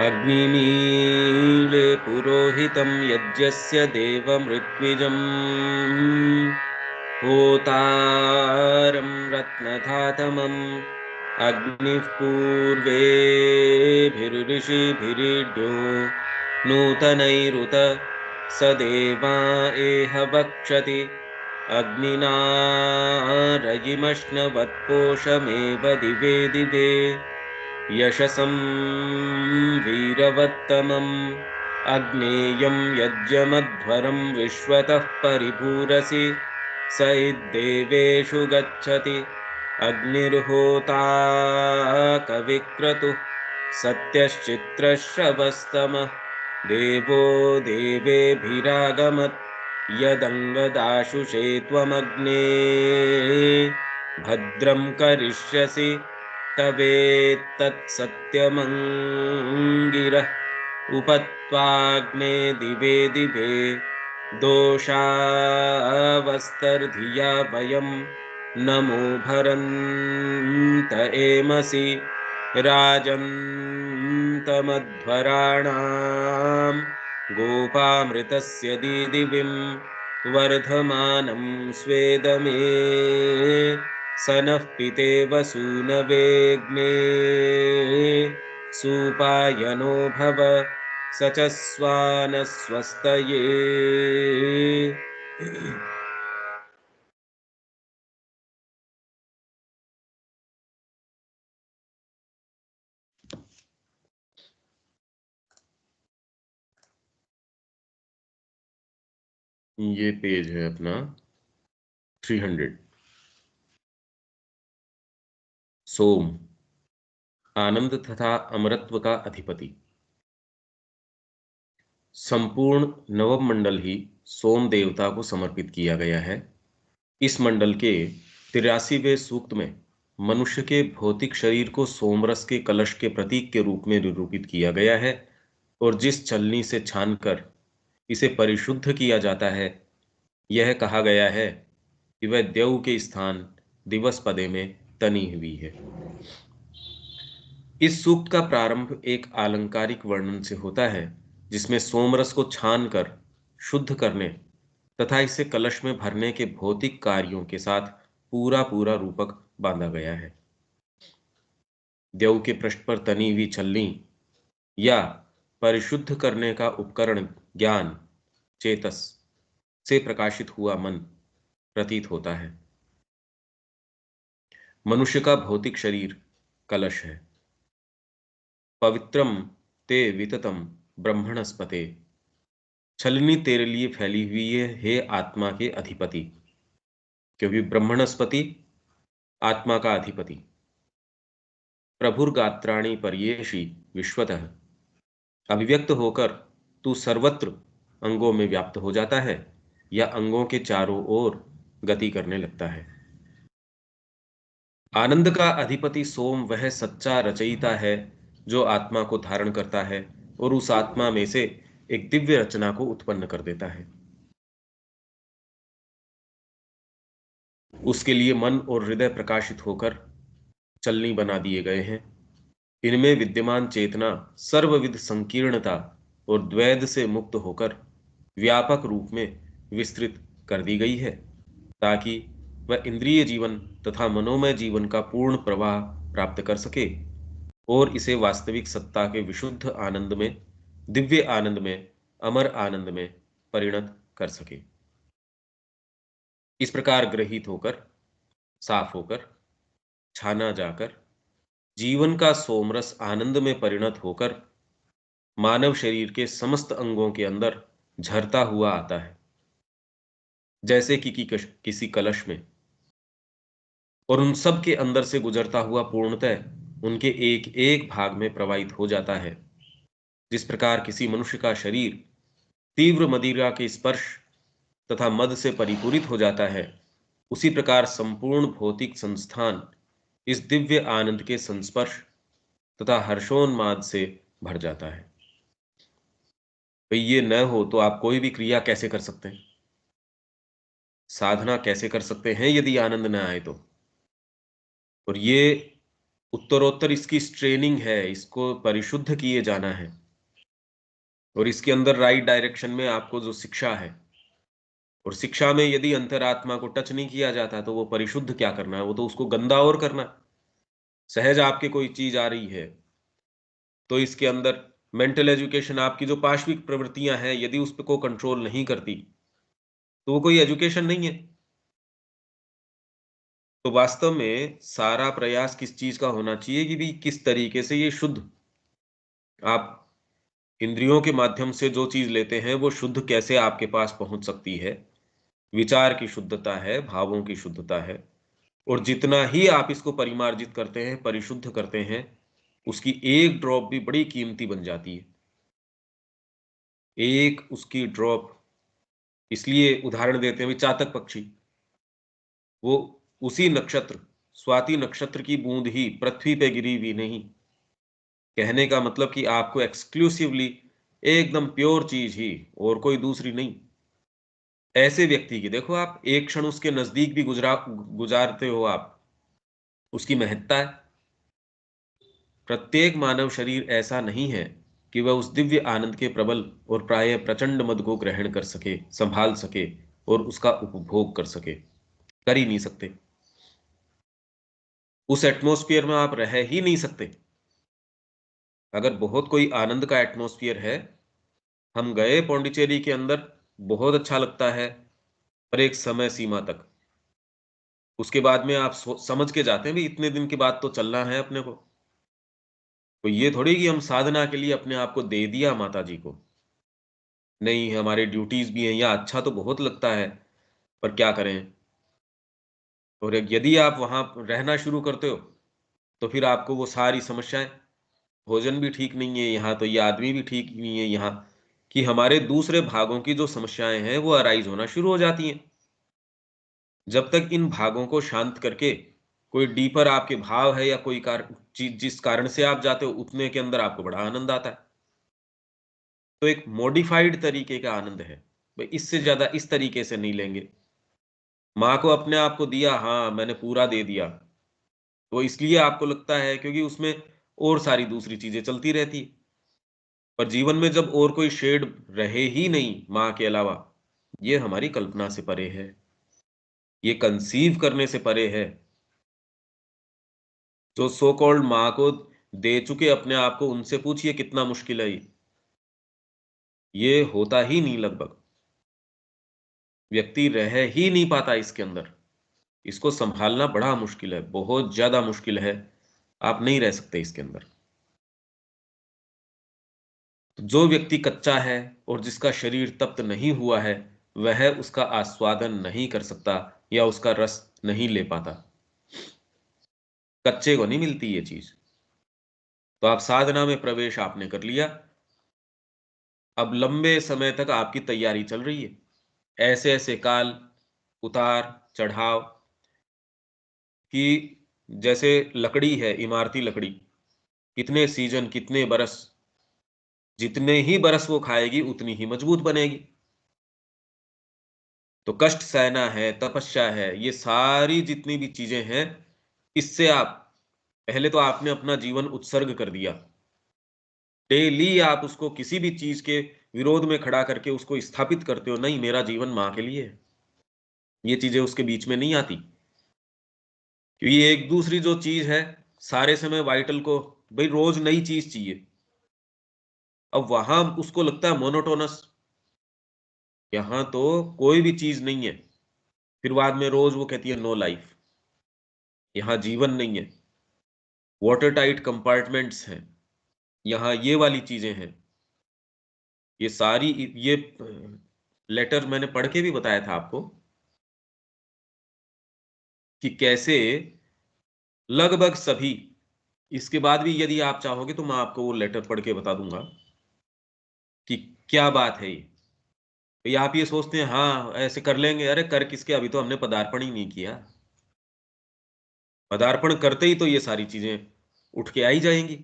अग्निमीळे पुरोहितं यज्ञस्य देवमृत्विजम् होतारं रत्नधातमम् अग्निः पूर्वेभिर्ऋषिभिरीड्यो नूतनैरुत स देवा एह वक्षति अग्निना रयिमश्नवत्पोषमेव दिवे दिवे यशसं वीरवत्तमम् अग्नेयं यज्ञमध्वरं विश्वतः परिभूरसि स इद्देवेषु गच्छति अग्निर्होता कविक्रतुः सत्यश्चित्रश्रवस्तमः देवो देवेभिरागमत् यदङ्गदाशुषे त्वमग्ने भद्रं करिष्यसि तवेत्तत्सत्यमङ्गिरः उपत्वाग्ने दिवे दिवे दोषावस्तर्धिया वयं नमो भरन्त एमसि राजन्तमध्वराणां गोपामृतस्य दीदिविं वर्धमानं स्वेदमे स नः पितेव सूनवेग्ने सुपायनो भव स च स्वानस्वस्तये। ये पेज है अपना 300। सोम आनंद तथा अमरत्व का अधिपति। संपूर्ण नवम मंडल ही सोम देवता को समर्पित किया गया है। इस मंडल के 83वें सूक्त में मनुष्य के भौतिक शरीर को सोमरस के कलश के प्रतीक के रूप में निरूपित किया गया है और जिस छलनी से छानकर इसे परिशुद्ध किया जाता है, यह कहा गया है कि वह देव के स्थान दिवस पदे में तनी हुई है। इस सूक्त का प्रारंभ एक आलंकारिक वर्णन से होता है जिसमें सोमरस को छानकर शुद्ध करने तथा इसे कलश में भरने के भौतिक कार्यों के साथ पूरा पूरा रूपक बांधा गया है। देव के पृष्ठ पर तनी हुई छलनी या परिशुद्ध करने का उपकरण ज्ञान चेतस से प्रकाशित हुआ मन प्रतीत होता है। मनुष्य का भौतिक शरीर कलश है। पवित्रम ते विततम ब्रह्मणस्पते, छलनी तेरे लिए फैली हुई है हे आत्मा के अधिपति, क्योंकि ब्रह्मणस्पति आत्मा का अधिपति। प्रभुर्गात्राणि पर्येषि विश्वतः, अभिव्यक्त होकर तू सर्वत्र अंगों में व्याप्त हो जाता है या अंगों के चारों ओर गति करने लगता है। आनंद का अधिपति सोम वह सच्चा रचयिता है जो आत्मा को धारण करता है और उस आत्मा में से एक दिव्य रचना को उत्पन्न कर देता है। उसके लिए मन और हृदय प्रकाशित होकर चलनी बना दिए गए हैं। इनमें विद्यमान चेतना सर्वविध संकीर्णता और द्वैध से मुक्त होकर व्यापक रूप में विस्तृत कर दी गई है ताकि वह इंद्रिय जीवन तथा मनोमय जीवन का पूर्ण प्रवाह प्राप्त कर सके और इसे वास्तविक सत्ता के विशुद्ध आनंद में, दिव्य आनंद में, अमर आनंद में परिणत कर सके। इस प्रकार ग्रहित होकर, साफ होकर, छाना जाकर जीवन का सोमरस आनंद में परिणत होकर मानव शरीर के समस्त अंगों के अंदर झरता हुआ आता है, जैसे कि किसी कलश में, और उन सब के अंदर से गुजरता हुआ पूर्णतः उनके एक एक भाग में प्रवाहित हो जाता है। जिस प्रकार किसी मनुष्य का शरीर तीव्र मदिरा के स्पर्श तथा मद से परिपूरित हो जाता है, उसी प्रकार संपूर्ण भौतिक संस्थान इस दिव्य आनंद के संस्पर्श तथा हर्षोन्माद से भर जाता है। भाई ये न हो तो आप कोई भी क्रिया कैसे कर सकते हैं, साधना कैसे कर सकते हैं यदि आनंद न आए तो। और ये उत्तरोत्तर इसकी स्ट्रेनिंग है, इसको परिशुद्ध किए जाना है। और इसके अंदर राइट डायरेक्शन में आपको जो शिक्षा है, और शिक्षा में यदि अंतरात्मा को टच नहीं किया जाता तो वो परिशुद्ध क्या करना है, वो तो उसको गंदा और करना है। सहज आपके कोई चीज आ रही है तो इसके अंदर मेंटल एजुकेशन, आपकी जो पाश्विक प्रवृत्तियां हैं, यदि उस पे को कंट्रोल नहीं करती तो वो कोई एजुकेशन नहीं है। तो वास्तव में सारा प्रयास किस चीज का होना चाहिए कि भी किस तरीके से ये शुद्ध, आप इंद्रियों के माध्यम से जो चीज लेते हैं वो शुद्ध कैसे आपके पास पहुंच सकती है। विचार की शुद्धता है, भावों की शुद्धता है, और जितना ही आप इसको परिमार्जित करते हैं, परिशुद्ध करते हैं, उसकी एक ड्रॉप भी बड़ी कीमती बन जाती है। एक उसकी ड्रॉप, इसलिए उदाहरण देते हैं, चातक पक्षी, वो उसी नक्षत्र, स्वाति नक्षत्र की बूंद ही पृथ्वी पे गिरी हुई नहीं। कहने का मतलब कि आपको एक्सक्लूसिवली एकदम प्योर चीज ही, और कोई दूसरी नहीं। ऐसे व्यक्ति की देखो, आप एक क्षण उसके नजदीक भी गुजारते हो आप, उसकी महत्ता है। प्रत्येक मानव शरीर ऐसा नहीं है कि वह उस दिव्य आनंद के प्रबल और प्राय प्रचंड मद को ग्रहण कर सके, संभाल सके और उसका उपभोग कर सके। कर ही नहीं सकते। उस एटमॉस्फेयर में आप रह ही नहीं सकते। अगर बहुत कोई आनंद का एटमॉस्फेयर है, हम गए पौंडीचेरी के अंदर, बहुत अच्छा लगता है, पर एक समय सीमा तक। उसके बाद में आप समझ के जाते हैं भी इतने दिन के बाद तो चलना है अपने को। तो ये थोड़ी कि हम साधना के लिए अपने आप को दे दिया माता जी को। नहीं, हमारे ड्यूटीज भी हैं, या अच्छा तो बहुत लगता है, पर क्या करें। और यदि आप वहां रहना शुरू करते हो तो फिर आपको वो सारी समस्याएं, भोजन भी ठीक नहीं है यहाँ, तो ये आदमी भी ठीक नहीं है यहाँ, कि हमारे दूसरे भागों की जो समस्याएं हैं वो अराइज होना शुरू हो जाती हैं। जब तक इन भागों को शांत करके कोई डीपर आपके भाव है, या कोई चीज जिस कारण से आप जाते हो, उतने के अंदर आपको बड़ा आनंद आता है। तो एक मॉडिफाइड तरीके का आनंद है भाई, इससे ज्यादा इस तरीके से नहीं लेंगे। माँ को अपने आप को दिया, हाँ मैंने पूरा दे दिया, तो इसलिए आपको लगता है क्योंकि उसमें और सारी दूसरी चीजें चलती रहती है। पर जीवन में जब और कोई शेड रहे ही नहीं माँ के अलावा, ये हमारी कल्पना से परे है, ये कंसीव करने से परे है। जो सो कॉल्ड माँ को दे चुके अपने आप को, उनसे पूछिए कितना मुश्किल है ये होता ही नहीं लगभग। व्यक्ति रह ही नहीं पाता इसके अंदर। इसको संभालना बड़ा मुश्किल है, बहुत ज्यादा मुश्किल है। आप नहीं रह सकते इसके अंदर। तो जो व्यक्ति कच्चा है और जिसका शरीर तप्त नहीं हुआ है, वह उसका आस्वादन नहीं कर सकता या उसका रस नहीं ले पाता। कच्चे को नहीं मिलती ये चीज। तो आप साधना में प्रवेश आपने कर लिया, अब लंबे समय तक आपकी तैयारी चल रही है। ऐसे ऐसे काल, उतार चढ़ाव, कि जैसे लकड़ी है, इमारती लकड़ी, कितने सीजन, कितने बरस, जितने ही बरस वो खाएगी उतनी ही मजबूत बनेगी। तो कष्ट सहना है, तपस्या है, ये सारी जितनी भी चीजें हैं, इससे आप पहले तो आपने अपना जीवन उत्सर्ग कर दिया। डेली आप उसको किसी भी चीज के विरोध में खड़ा करके उसको स्थापित करते हो, नहीं मेरा जीवन माँ के लिए है। ये चीजें उसके बीच में नहीं आती, क्योंकि एक दूसरी जो चीज है, सारे समय वाइटल को भाई रोज नई चीज चाहिए। अब वहां उसको लगता है मोनोटोनस, यहां तो कोई भी चीज नहीं है। फिर बाद में रोज वो कहती है नो लाइफ, यहां जीवन नहीं है। वाटर टाइट कंपार्टमेंट्स हैं, यहाँ ये वाली चीजें हैं। ये सारी, ये लेटर मैंने पढ़ के भी बताया था आपको कि कैसे लगभग सभी, इसके बाद भी यदि आप चाहोगे तो मैं आपको वो लेटर पढ़ के बता दूंगा कि क्या बात है ये। ये आप ये सोचते हैं हाँ ऐसे कर लेंगे, अरे कर किसके, अभी तो हमने पदार्पण ही नहीं किया। पदार्पण करते ही तो ये सारी चीजें उठ के आई जाएंगी।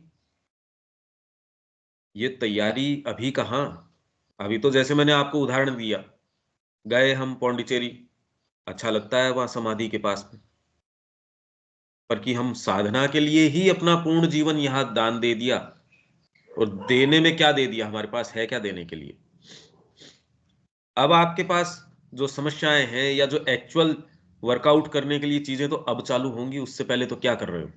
ये तैयारी अभी कहाँ। अभी तो जैसे मैंने आपको उदाहरण दिया, गए हम पौंडीचेरी, अच्छा लगता है वहां समाधि के पास में, पर कि हम साधना के लिए ही अपना पूर्ण जीवन यहाँ दान दे दिया, और देने में क्या दे दिया, हमारे पास है क्या देने के लिए। अब आपके पास जो समस्याएं हैं या जो एक्चुअल वर्कआउट करने के लिए चीजें तो अब चालू होंगी, उससे पहले तो क्या कर रहे हो।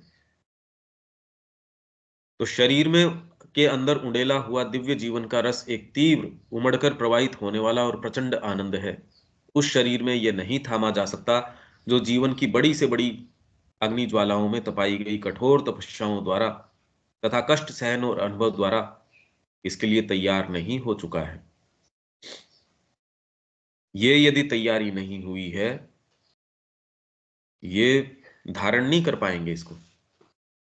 तो शरीर में के अंदर उंडेला हुआ दिव्य जीवन का रस एक तीव्र उमड़कर प्रवाहित होने वाला और प्रचंड आनंद है। उस शरीर में यह नहीं थामा जा सकता जो जीवन की बड़ी से बड़ी अग्नि ज्वालाओं में तपाई गई कठोर तपस्याओं द्वारा तथा कष्ट सहन और अनुभव द्वारा इसके लिए तैयार नहीं हो चुका है। ये यदि तैयारी नहीं हुई है, ये धारण नहीं कर पाएंगे इसको।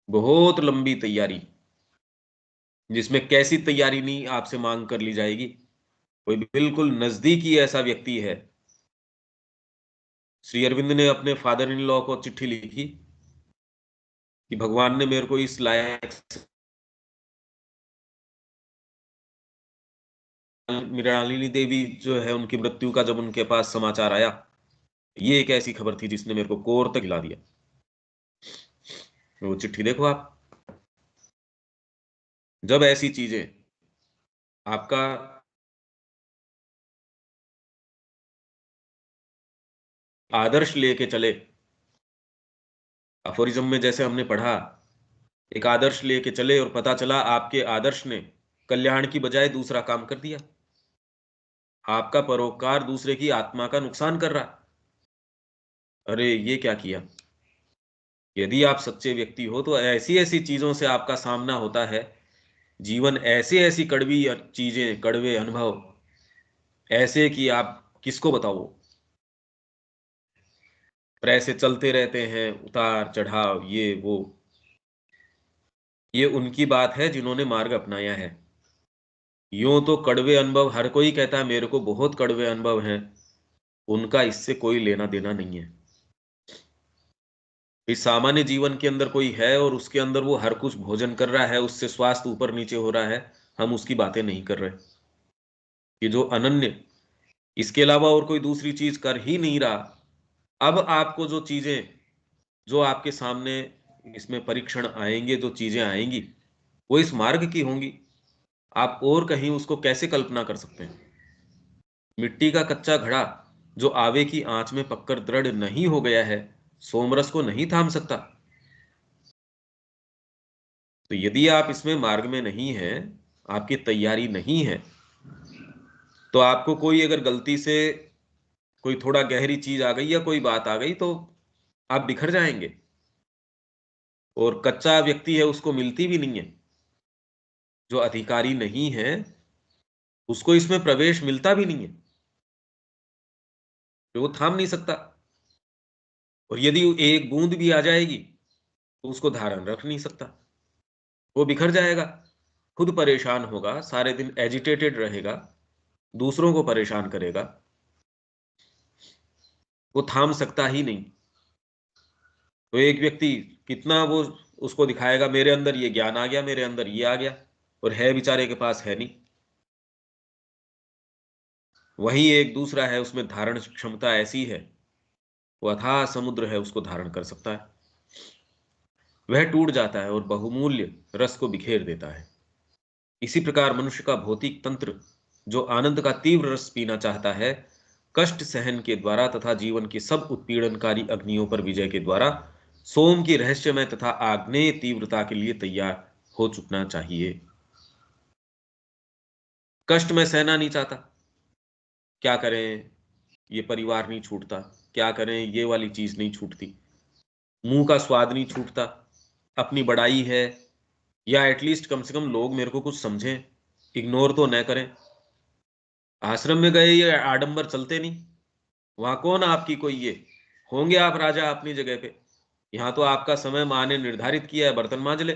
बहुत लंबी तैयारी, जिसमें कैसी तैयारी नहीं आपसे मांग कर ली जाएगी। कोई बिल्कुल नजदीकी ऐसा व्यक्ति है, श्री अरविंद ने अपने फादर इन लॉ को चिट्ठी लिखी कि भगवान ने मेरे को इस लायक, मृणालिनी देवी जो है उनकी मृत्यु का जब उनके पास समाचार आया, ये एक ऐसी खबर थी जिसने मेरे को कोर तक हिला दिया। वो चिट्ठी देखो आप। जब ऐसी चीजें आपका आदर्श लेके चले, अफोरिज्म में जैसे हमने पढ़ा, एक आदर्श लेके चले और पता चला आपके आदर्श ने कल्याण की बजाय दूसरा काम कर दिया, आपका परोपकार दूसरे की आत्मा का नुकसान कर रहा। अरे ये क्या किया। यदि आप सच्चे व्यक्ति हो तो ऐसी ऐसी चीजों से आपका सामना होता है, जीवन ऐसी ऐसी कड़वी चीजें, कड़वे अनुभव ऐसे कि आप किसको बताओ। पर ऐसे चलते रहते हैं उतार चढ़ाव, ये वो। ये उनकी बात है जिन्होंने मार्ग अपनाया है। यूं तो कड़वे अनुभव हर कोई कहता है मेरे को बहुत कड़वे अनुभव हैं, उनका इससे कोई लेना देना नहीं है। इस सामान्य जीवन के अंदर कोई है और उसके अंदर वो हर कुछ भोजन कर रहा है, उससे स्वास्थ्य ऊपर नीचे हो रहा है, हम उसकी बातें नहीं कर रहे। कि जो अनन्य, इसके अलावा और कोई दूसरी चीज कर ही नहीं रहा। अब आपको जो चीजें, जो आपके सामने इसमें परीक्षण आएंगे, जो चीजें आएंगी, वो इस मार्ग की होंगी। आप और कहीं उसको कैसे कल्पना कर सकते हैं। मिट्टी का कच्चा घड़ा जो आवे की आंच में पककर दृढ़ नहीं हो गया है, सोमरस को नहीं थाम सकता। तो यदि आप इसमें मार्ग में नहीं हैं, आपकी तैयारी नहीं है, तो आपको कोई अगर गलती से कोई थोड़ा गहरी चीज आ गई या कोई बात आ गई तो आप बिखर जाएंगे। और कच्चा व्यक्ति है उसको मिलती भी नहीं है। जो अधिकारी नहीं है उसको इसमें प्रवेश मिलता भी नहीं है, तो वो थाम नहीं सकता। और यदि एक बूंद भी आ जाएगी तो उसको धारण रख नहीं सकता, वो बिखर जाएगा, खुद परेशान होगा, सारे दिन एजिटेटेड रहेगा, दूसरों को परेशान करेगा। वो थाम सकता ही नहीं। तो एक व्यक्ति कितना वो उसको दिखाएगा मेरे अंदर ये ज्ञान आ गया, मेरे अंदर ये आ गया, और है बेचारे के पास है नहीं। वहीं एक दूसरा है, उसमें धारण क्षमता ऐसी है, वो अथाह समुद्र है, उसको धारण कर सकता है। वह टूट जाता है और बहुमूल्य रस को बिखेर देता है। इसी प्रकार मनुष्य का भौतिक तंत्र जो आनंद का तीव्र रस पीना चाहता है, कष्ट सहन के द्वारा तथा जीवन की सब उत्पीड़नकारी अग्नियों पर विजय के द्वारा सोम की रहस्यमय तथा आग्नेय तीव्रता के लिए तैयार हो चुकना चाहिए। कष्ट में सहना नहीं चाहता, क्या करें, ये परिवार नहीं छूटता, क्या करें, ये वाली चीज नहीं छूटती, मुंह का स्वाद नहीं छूटता, अपनी बड़ाई है, या एटलीस्ट कम से कम लोग मेरे को कुछ समझें, इग्नोर तो न करें। आश्रम में गए ये आडंबर चलते नहीं, वहां कौन आपकी कोई ये, होंगे आप राजा अपनी जगह पे। यहाँ तो आपका समय माँ ने निर्धारित किया है, बर्तन मांज ले,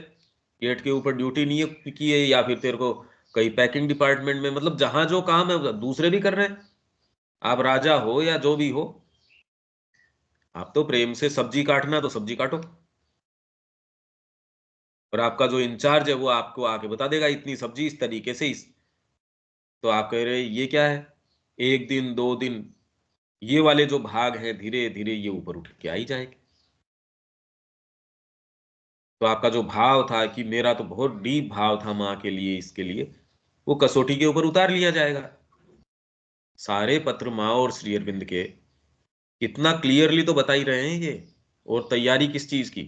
गेट के ऊपर ड्यूटी नियुक्त की है, या फिर तेरे को कहीं पैकिंग डिपार्टमेंट में, मतलब जहां जो काम है वो दूसरे भी कर रहे हैं। आप राजा हो या जो भी हो, आप तो प्रेम से सब्जी काटना तो सब्जी काटो, और आपका जो इंचार्ज है वो आपको आके बता देगा इतनी सब्जी इस तरीके से इस। तो आप कह रहे ये क्या है, एक दिन दो दिन, ये वाले जो भाग हैं धीरे धीरे ये ऊपर उठ के आ ही जाएंगे। तो आपका जो भाव था कि मेरा तो बहुत डीप भाव था माँ के लिए, इसके लिए, वो कसौटी के ऊपर उतार लिया जाएगा। सारे पत्र माँ और श्री अरविंद के कितना क्लियरली तो बता ही रहे हैं ये, और तैयारी किस चीज की।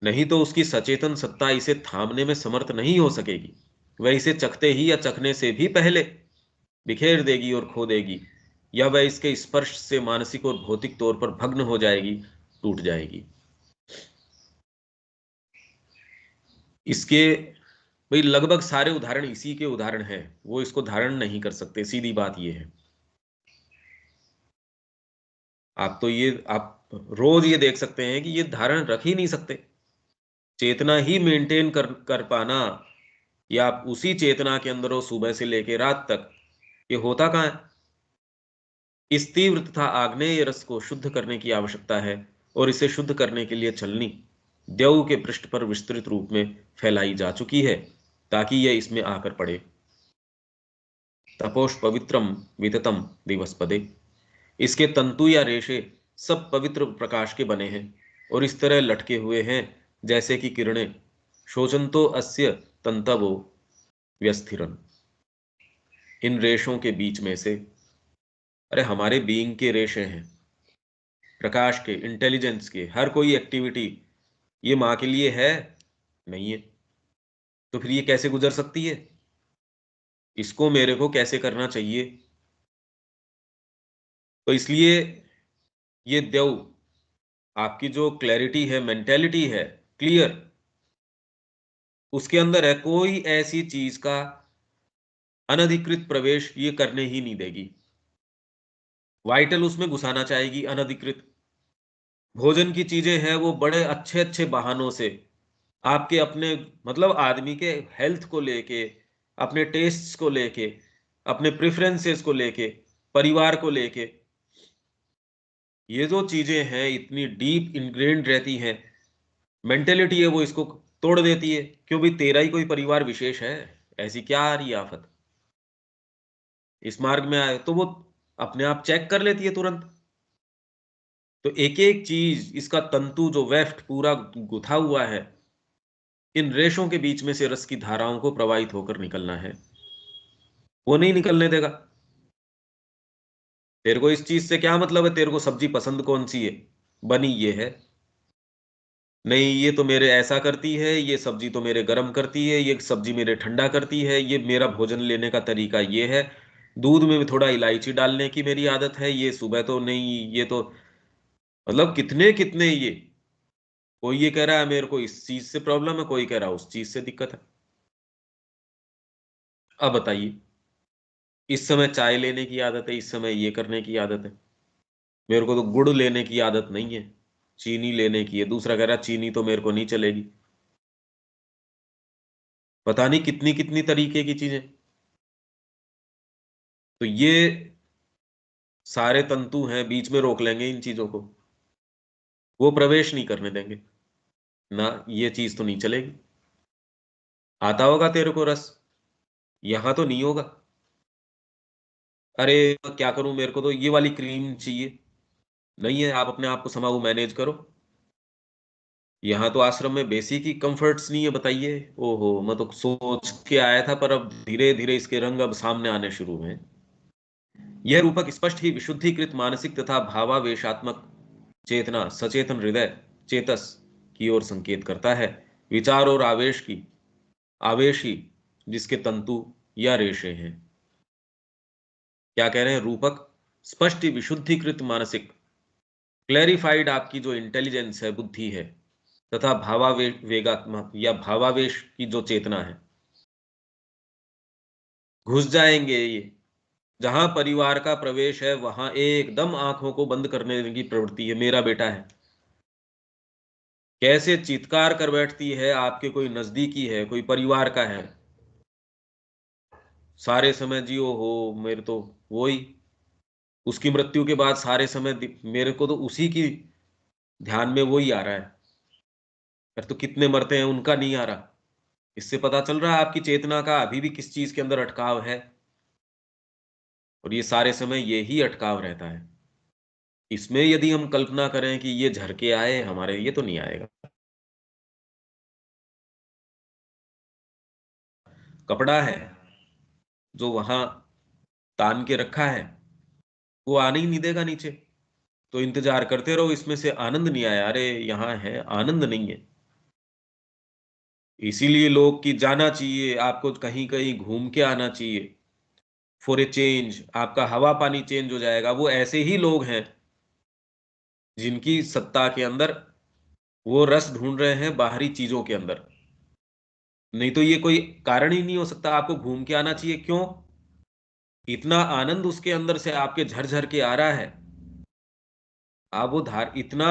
नहीं तो उसकी सचेतन सत्ता इसे थामने में समर्थ नहीं हो सकेगी। वह इसे चखते ही या चखने से भी पहले बिखेर देगी और खो देगी, या वह इसके स्पर्श से मानसिक और भौतिक तौर पर भग्न हो जाएगी, टूट जाएगी। इसके भाई लगभग सारे उदाहरण इसी के उदाहरण हैं। वो इसको धारण नहीं कर सकते, सीधी बात ये है। आप रोज ये देख सकते हैं कि ये धारण रख ही नहीं सकते। चेतना ही मेंटेन कर कर पाना, या आप उसी चेतना के अंदर हो सुबह से लेकर रात तक, ये होता कहाँ है। इस तीव्र तथा आग्नेय रस को शुद्ध करने की आवश्यकता है, और इसे शुद्ध करने के लिए छलनी द्यऊ के पृष्ठ पर विस्तृत रूप में फैलाई जा चुकी है, ताकि यह इसमें आकर पड़े। तपोष पवित्रम विततम दिवसपदे। इसके तंतु या रेशे सब पवित्र प्रकाश के बने हैं, और इस तरह लटके हुए हैं जैसे कि किरणें। शोचंतो अस्य तंतवो व्यस्थिरन। इन रेशों के बीच में से, अरे हमारे बीइंग के रेशे हैं, प्रकाश के, इंटेलिजेंस के, हर कोई एक्टिविटी ये माँ के लिए है, नहीं है। तो फिर ये कैसे गुजर सकती है, इसको मेरे को कैसे करना चाहिए। तो इसलिए ये देव, आपकी जो क्लैरिटी है, मेंटेलिटी है क्लियर, उसके अंदर है कोई ऐसी चीज का अनधिकृत प्रवेश ये करने ही नहीं देगी। वाइटल उसमें घुसाना चाहेगी अनधिकृत। भोजन की चीजें हैं वो बड़े अच्छे अच्छे बहानों से आपके अपने, मतलब आदमी के हेल्थ को लेके, अपने टेस्ट्स को लेके, अपने प्रेफरेंसेस को लेके, परिवार को लेके, ये जो चीजें हैं इतनी डीप इनग्रेन्ड रहती हैं, मेंटेलिटी है वो इसको तोड़ देती है। क्यों भी तेरा ही कोई परिवार विशेष है, ऐसी क्या आ रही आफत इस मार्ग में आए, तो वो अपने आप चेक कर लेती है तुरंत। तो एक एक चीज, इसका तंतु जो वेफ्ट पूरा गुथा हुआ है, इन रेशों के बीच में से रस की धाराओं को प्रवाहित होकर निकलना है, वो नहीं निकलने देगा। तेरे को इस चीज से क्या मतलब है, तेरे को सब्जी पसंद कौन सी है, बनी ये है, नहीं ये तो मेरे ऐसा करती है, ये सब्जी तो मेरे गर्म करती है, ये सब्जी मेरे ठंडा करती है, ये मेरा भोजन लेने का तरीका ये है, दूध में भी थोड़ा इलायची डालने की मेरी आदत है, ये सुबह तो नहीं, ये तो मतलब कितने कितने ये। कोई ये कह रहा है मेरे को इस चीज से प्रॉब्लम है, कोई कह रहा है उस चीज से दिक्कत है। अब बताइए, इस समय चाय लेने की आदत है, इस समय ये करने की आदत है, मेरे को तो गुड़ लेने की आदत नहीं है, चीनी लेने की है, दूसरा कह रहा है चीनी तो मेरे को नहीं चलेगी। पता नहीं कितनी कितनी तरीके की चीजें। तो ये सारे तंतु हैं, बीच में रोक लेंगे इन चीजों को, वो प्रवेश नहीं करने देंगे ना, ये चीज तो नहीं चलेगी। आता होगा तेरे को रस, यहां तो नहीं होगा। अरे क्या करूं, मेरे को तो ये वाली क्रीम चाहिए, नहीं है, आप अपने आप को समाओ, मैनेज करो। यहाँ तो आश्रम में बेसिक ही कंफर्ट्स नहीं है, बताइए। ओहो, मैं तो सोच के आया था, पर अब धीरे धीरे इसके रंग अब सामने आने शुरू हुए हैं। यह रूपक स्पष्ट ही विशुद्धिकृत मानसिक तथा भावावेशात्मक चेतना, सचेतन हृदय, चेतस की ओर संकेत करता है। विचार और आवेश ही जिसके तंतु या रेशे हैं। क्या कह रहे हैं, रूपक स्पष्ट ही विशुद्धिकृत मानसिक, क्लैरिफाइड आपकी जो इंटेलिजेंस है, बुद्धि है, तथा वेगात्मक या भावावेश की जो चेतना है, घुस जाएंगे ये। जहां परिवार का प्रवेश है वहां एकदम आंखों को बंद करने की प्रवृत्ति है। मेरा बेटा है, कैसे चित्कार कर बैठती है, आपके कोई नजदीकी है, कोई परिवार का है, सारे समय जियो हो, मेरे तो वही, उसकी मृत्यु के बाद सारे समय मेरे को तो उसी की ध्यान में वही आ रहा है। फिर तो कितने मरते हैं उनका नहीं आ रहा। इससे पता चल रहा है आपकी चेतना का अभी भी किस चीज के अंदर अटकाव है, और ये सारे समय यही अटकाव रहता है। इसमें यदि हम कल्पना करें कि ये झरके आए हमारे, ये तो नहीं आएगा। कपड़ा है जो वहां तान के रखा है, वो आने ही नहीं देगा नीचे। तो इंतजार करते रहो, इसमें से आनंद नहीं आया, अरे यहां है आनंद नहीं है। इसीलिए लोग की जाना चाहिए, आपको कहीं कहीं घूम के आना चाहिए फॉर ए चेंज। आपका हवा पानी चेंज हो जाएगा। वो ऐसे ही लोग हैं जिनकी सत्ता के अंदर वो रस ढूंढ रहे हैं बाहरी चीजों के अंदर। नहीं तो ये कोई कारण ही नहीं हो सकता। आपको घूम के आना चाहिए, क्यों? इतना आनंद उसके अंदर से आपके झरझर के आ रहा है, आप वो धार इतना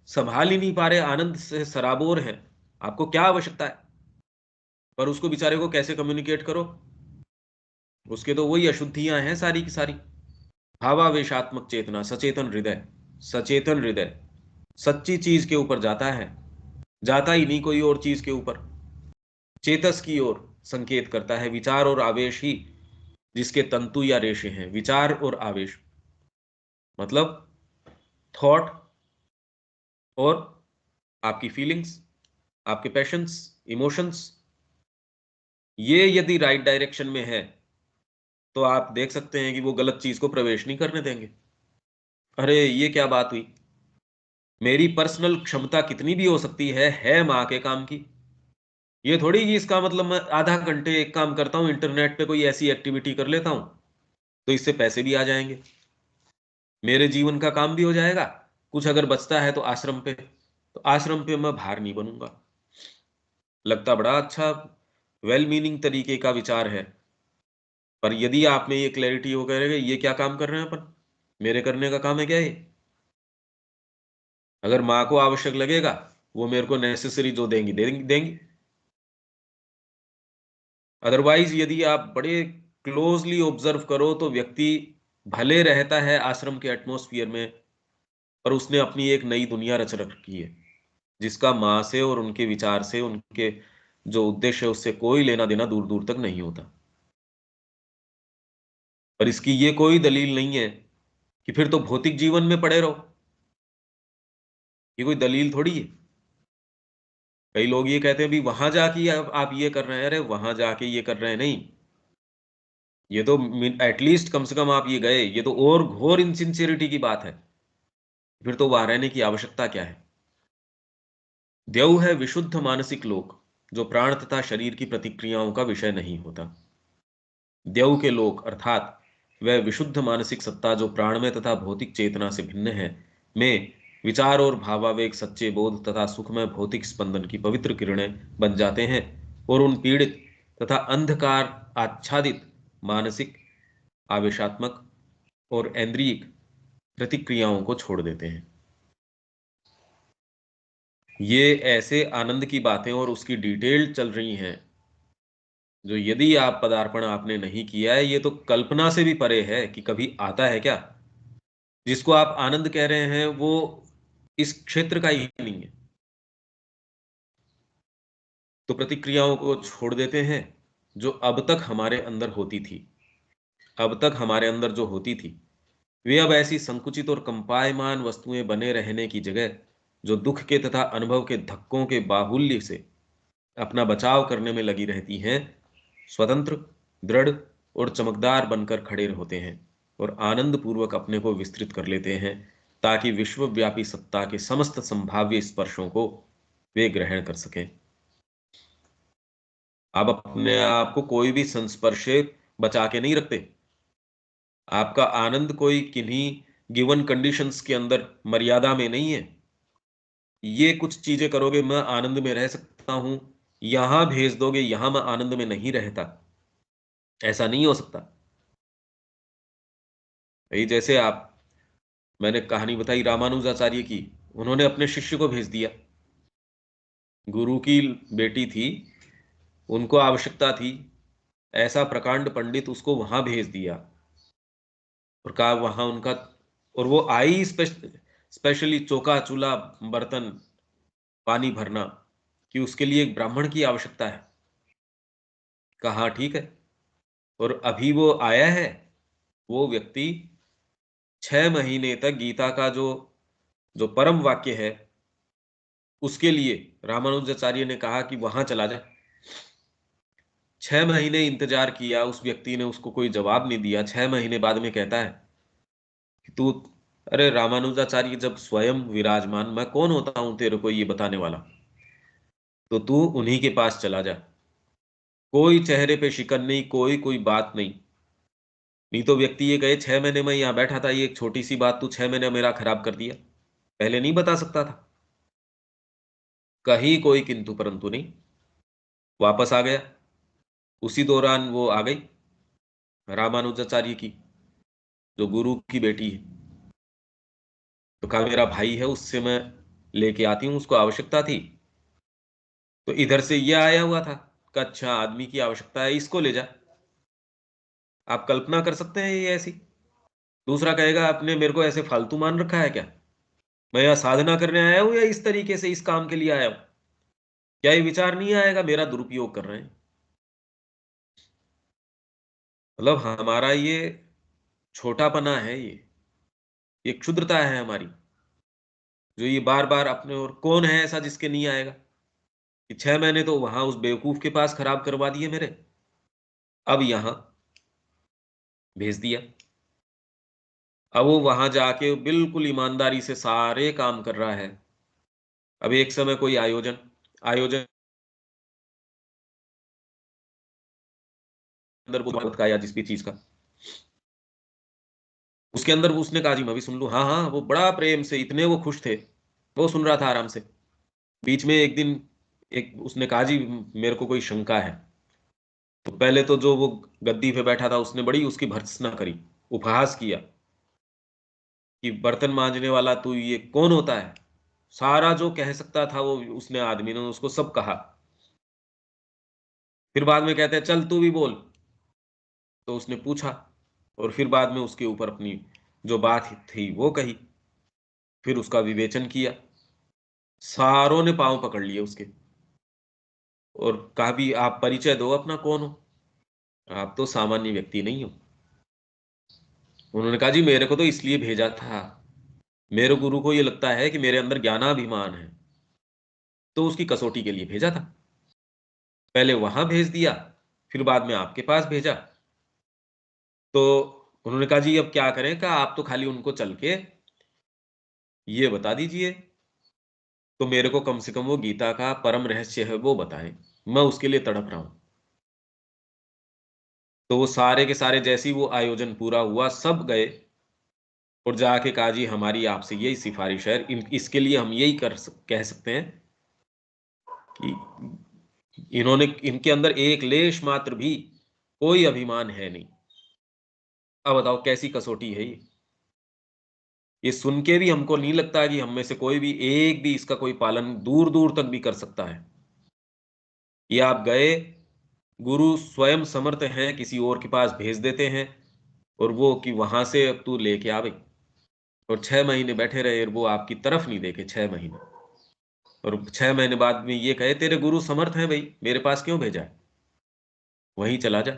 संभाल ही नहीं पा रहे, आनंद से सराबोर हैं। आपको क्या आवश्यकता है? पर उसको बेचारे को कैसे कम्युनिकेट करो? उसके तो वही अशुद्धियां हैं सारी की सारी। भावावेशात्मक चेतना, सचेतन हृदय। सचेतन हृदय सच्ची चीज के ऊपर जाता है, जाता ही नहीं कोई और चीज के ऊपर। चेतस की ओर संकेत करता है। विचार और आवेश ही जिसके तंतु या रेशे हैं। विचार और आवेश मतलब थॉट और आपकी फीलिंग्स, आपके पैशंस, इमोशंस, ये यदि राइट डायरेक्शन में है तो आप देख सकते हैं कि वो गलत चीज को प्रवेश नहीं करने देंगे। अरे ये क्या बात हुई? मेरी पर्सनल क्षमता कितनी भी हो सकती है माँ के काम की। ये थोड़ी कि इसका मतलब मैं आधा घंटे एक काम करता हूं, इंटरनेट पे कोई ऐसी एक्टिविटी कर लेता हूं तो इससे पैसे भी आ जाएंगे, मेरे जीवन का काम भी हो जाएगा। कुछ अगर बचता है तो आश्रम पे, तो आश्रम पे मैं भार नहीं बनूंगा। लगता बड़ा अच्छा वेल मीनिंग तरीके का विचार है, पर यदि आप में ये क्लैरिटी हो गए ये क्या काम कर रहे हैं अपन, मेरे करने का काम है क्या ये? अगर माँ को आवश्यक लगेगा, वो मेरे को नेसेसरी जो देंगी देंगी देंगी। अदरवाइज यदि आप बड़े क्लोजली ऑब्जर्व करो तो व्यक्ति भले रहता है आश्रम के एटमॉस्फियर में, पर उसने अपनी एक नई दुनिया रच रखी है जिसका माँ से और उनके विचार से, उनके जो उद्देश्य है उससे कोई लेना देना दूर दूर तक नहीं होता। पर इसकी ये कोई दलील नहीं है कि फिर तो भौतिक जीवन में पड़े रहो। ये कोई दलील थोड़ी है। कई लोग ये कहते हैं भी वहां जाके आप ये कर रहे हैं, अरे वहां जाके ये कर रहे हैं नहीं, ये तो एटलीस्ट कम से कम आप ये गए, ये तो और घोर इनसिंसियरिटी की बात है। फिर तो वहां रहने की आवश्यकता क्या है? देव है विशुद्ध मानसिक लोक, जो प्राण तथा शरीर की प्रतिक्रियाओं का विषय नहीं होता। देव के लोक अर्थात वह विशुद्ध मानसिक सत्ता जो प्राण में तथा भौतिक चेतना से भिन्न है, में विचार और भावावेग, सच्चे बोध तथा सुखमय भौतिक स्पंदन की पवित्र किरणें बन जाते हैं और उन पीड़ित तथा अंधकार आच्छादित मानसिक, आवेशात्मक और ऐन्द्रियक प्रतिक्रियाओं को छोड़ देते हैं। ये ऐसे आनंद की बातें और उसकी डिटेल चल रही हैं जो यदि आप पदार्पण आपने नहीं किया है, ये तो कल्पना से भी परे है कि कभी आता है क्या। जिसको आप आनंद कह रहे हैं वो इस क्षेत्र का ही नहीं है। तो प्रतिक्रियाओं को छोड़ देते हैं जो अब तक हमारे अंदर होती थी। अब तक हमारे अंदर जो होती थी वे अब ऐसी संकुचित और कंपायमान वस्तुएं बने रहने की जगह, जो दुख के तथा अनुभव के धक्कों के बाहुल्य से अपना बचाव करने में लगी रहती हैं, स्वतंत्र, दृढ़ और चमकदार बनकर खड़े होते हैं और आनंद पूर्वक अपने को विस्तृत कर लेते हैं, ताकि विश्वव्यापी सत्ता के समस्त संभाव्य स्पर्शों को वे ग्रहण कर सकें। आप अपने आप को कोई भी संस्पर्श से बचा के नहीं रखते। आपका आनंद कोई किन्हीं गिवन कंडीशंस के अंदर मर्यादा में नहीं है। ये कुछ चीजें करोगे मैं आनंद में रह सकता हूं, यहां भेज दोगे यहां मैं आनंद में नहीं रहता, ऐसा नहीं हो सकता। भाई जैसे आप, मैंने कहानी बताई रामानुजाचार्य की, उन्होंने अपने शिष्य को भेज दिया। गुरु की बेटी थी, उनको आवश्यकता थी, ऐसा प्रकांड पंडित, उसको वहां भेज दिया और कहा वहां उनका, और वो आई स्पेशली चौका चूल्हा बर्तन पानी भरना, कि उसके लिए एक ब्राह्मण की आवश्यकता है। कहा हाँ ठीक है। और अभी वो आया है, वो व्यक्ति 6 महीने तक गीता का जो जो परम वाक्य है, उसके लिए रामानुजाचार्य ने कहा कि वहां चला जा। 6 महीने इंतजार किया, उस व्यक्ति ने उसको कोई जवाब नहीं दिया। 6 महीने बाद में कहता है कि तू, अरे रामानुजाचार्य जब स्वयं विराजमान, मैं कौन होता हूं तेरे को ये बताने वाला, तो तू उन्हीं के पास चला जा। कोई चेहरे पे शिकन नहीं, कोई कोई बात नहीं। नहीं तो व्यक्ति ये कहे 6 महीने में यहां बैठा था, ये एक छोटी सी बात तू 6 महीने मेरा खराब कर दिया, पहले नहीं बता सकता था? कहीं कोई किंतु परंतु नहीं। वापस आ गया। उसी दौरान वो आ गई रामानुजाचार्य की, जो गुरु की बेटी है। तो कहा मेरा भाई है, उससे मैं लेके आती हूँ, उसको आवश्यकता थी। तो इधर से ये आया हुआ था कि अच्छा आदमी की आवश्यकता है, इसको ले जा। आप कल्पना कर सकते हैं ये ऐसी? दूसरा कहेगा आपने मेरे को ऐसे फालतू मान रखा है क्या, मैं यहाँ साधना करने आया हूँ या इस तरीके से इस काम के लिए आया हूँ? क्या ये विचार नहीं आएगा मेरा दुरुपयोग कर रहे हैं? मतलब हमारा ये छोटापना है, ये क्षुद्रता है हमारी, जो ये बार बार अपने, और कौन है ऐसा जिसके नहीं आएगा? कि 6 महीने तो वहां उस बेवकूफ के पास खराब करवा दिए मेरे, अब यहां भेज दिया। अब वो वहां जाके बिल्कुल ईमानदारी से सारे काम कर रहा है। अब एक समय कोई आयोजन आयोजन अंदर वो भारत का या जिस भी चीज का, उसके अंदर उसने कहा जी मैं भी सुन लूं। हाँ हाँ, वो बड़ा प्रेम से, इतने वो खुश थे, वो सुन रहा था आराम से। बीच में एक दिन एक उसने कहा जी मेरे को कोई शंका है। तो पहले तो जो वो गद्दी पे बैठा था उसने बड़ी उसकी भर्त्सना करी, उपहास किया कि बर्तन मांजने वाला तू ये कौन होता है? सारा जो कह सकता था वो उसने, आदमी ने उसको सब कहा। फिर बाद में कहते हैं चल तू भी बोल। तो उसने पूछा, और फिर बाद में उसके ऊपर अपनी जो बात थी वो कही। फिर उसका विवेचन किया। सारों ने पांव पकड़ लिए उसके, और कहा भी आप परिचय दो अपना, कौन हो? आप तो सामान्य व्यक्ति नहीं हो। उन्होंने कहा जी मेरे को तो इसलिए भेजा था, मेरे गुरु को ये लगता है कि मेरे अंदर ज्ञानाभिमान है, तो उसकी कसौटी के लिए भेजा था। पहले वहां भेज दिया, फिर बाद में आपके पास भेजा। तो उन्होंने कहा जी अब क्या करें? कहा आप तो खाली उनको चल के ये बता दीजिए, तो मेरे को कम से कम वो गीता का परम रहस्य है वो बताएं, मैं उसके लिए तड़प रहा हूं। तो वो सारे के सारे, जैसे ही वो आयोजन पूरा हुआ, सब गए और जाके कहा जी हमारी आपसे यही सिफारिश है, इसके लिए हम यही कह सकते हैं कि इन्होंने, इनके अंदर एक लेश मात्र भी कोई अभिमान है नहीं। अब बताओ कैसी कसौटी है ये सुन के भी हमको नहीं लगता कि हम में से कोई भी एक भी इसका कोई पालन दूर दूर तक भी कर सकता है। ये आप गए, गुरु स्वयं समर्थ हैं, किसी और के पास भेज देते हैं, और वो कि वहां से अब तू लेके आ भाई। और 6 महीने बैठे रहे, और वो आपकी तरफ नहीं देखे 6 महीने। और 6 महीने बाद में ये कहे तेरे गुरु समर्थ हैं भाई, मेरे पास क्यों भेजा है, वहीं चला जा।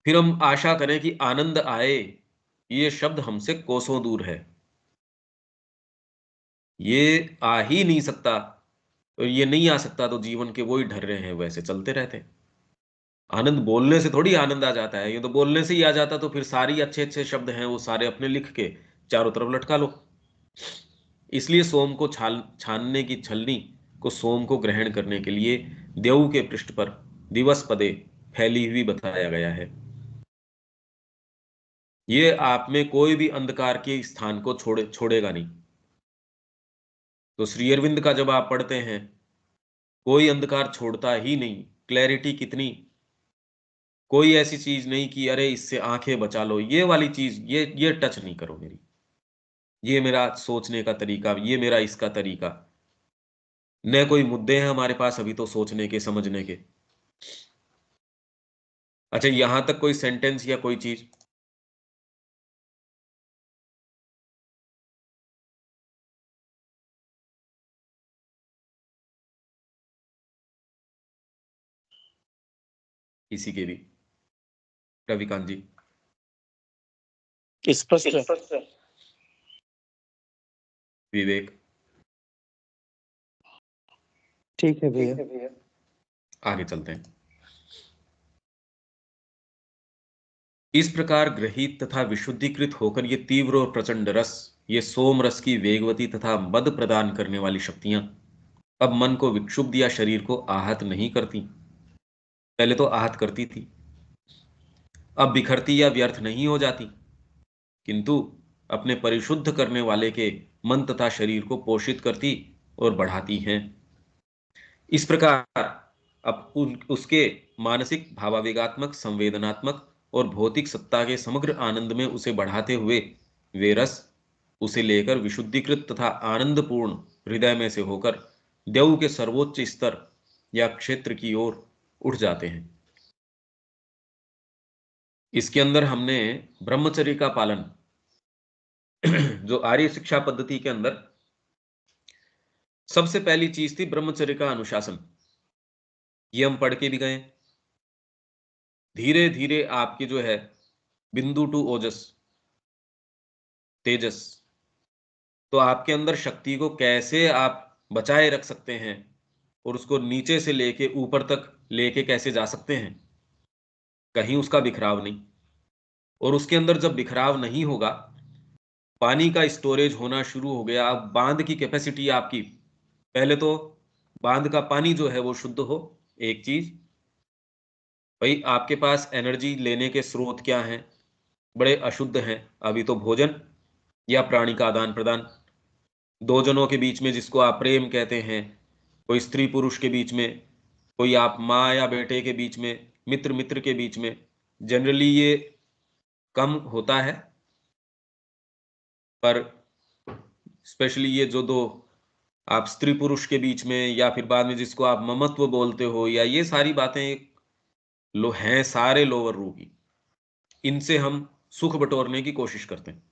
फिर हम आशा करें कि आनंद आए, ये शब्द हमसे कोसों दूर है, ये आ ही नहीं सकता। और ये नहीं आ सकता तो जीवन के वही ढर्रे हैं वैसे चलते रहते हैं। आनंद बोलने से थोड़ी आनंद आ जाता है, ये तो बोलने से ही आ जाता, तो फिर सारी अच्छे अच्छे शब्द हैं वो सारे अपने लिख के चारों तरफ लटका लो। इसलिए सोम को छानने की छलनी को सोम को ग्रहण करने के लिए देव के पृष्ठ पर दिवस पदे फैली हुई बताया गया है। ये आप में कोई भी अंधकार के स्थान को छोड़ेगा नहीं। तो श्री अरविंद का जब आप पढ़ते हैं, कोई अंधकार छोड़ता ही नहीं। क्लैरिटी कितनी, कोई ऐसी चीज नहीं कि अरे इससे आंखें बचा लो, ये वाली चीज, ये टच नहीं करो मेरी, ये मेरा सोचने का तरीका, ये मेरा इसका तरीका। न कोई मुद्दे हैं हमारे पास अभी तो सोचने के, समझने के। अच्छा यहां तक कोई सेंटेंस या कोई चीज, किसी के भी, रविकांत जी। स्पष्ट है। विवेक। ठीक है भैया। आगे चलते हैं। इस प्रकार ग्रहित तथा विशुद्धीकृत होकर ये तीव्र और प्रचंड रस, ये सोम रस की वेगवती तथा मद प्रदान करने वाली शक्तियां अब मन को विक्षुब्ध या शरीर को आहत नहीं करती। पहले तो आहत करती थी, अब बिखरती या व्यर्थ नहीं हो जाती, किंतु अपने परिशुद्ध करने वाले के मन तथा शरीर को पोषित करती और बढ़ाती हैं। इस प्रकार अब उसके मानसिक, भावावेगात्मक, संवेदनात्मक और भौतिक सत्ता के समग्र आनंद में उसे बढ़ाते हुए वे रस उसे लेकर विशुद्धिकृत तथा आनंदपूर्ण हृदय में से होकर देव के सर्वोच्च स्तर या क्षेत्र की ओर उठ जाते हैं। इसके अंदर हमने ब्रह्मचर्य का पालन जो आर्य शिक्षा पद्धति के अंदर सबसे पहली चीज थी ब्रह्मचर्य का अनुशासन। ये हम पढ़ के भी गए। धीरे धीरे आपकी जो है बिंदु टू ओजस, तेजस, तो आपके अंदर शक्ति को कैसे आप बचाए रख सकते हैं और उसको नीचे से लेके ऊपर तक लेके कैसे जा सकते हैं, कहीं उसका बिखराव नहीं। और उसके अंदर जब बिखराव नहीं होगा, पानी का स्टोरेज होना शुरू हो गया। अब बांध की कैपेसिटी आपकी, पहले तो बांध का पानी जो है वो शुद्ध हो, एक चीज। भाई आपके पास एनर्जी लेने के स्रोत क्या हैं? बड़े अशुद्ध हैं। अभी तो भोजन या प्राणी का आदान प्रदान, दो जनों के बीच में जिसको आप प्रेम कहते हैं, कोई स्त्री पुरुष के बीच में, कोई आप माँ या बेटे के बीच में, मित्र मित्र के बीच में, जनरली ये कम होता है। पर स्पेशली ये जो दो आप स्त्री पुरुष के बीच में, या फिर बाद में जिसको आप ममत्व बोलते हो, या ये सारी बातें लो हैं सारे लोअर रू की, इनसे हम सुख बटोरने की कोशिश करते हैं।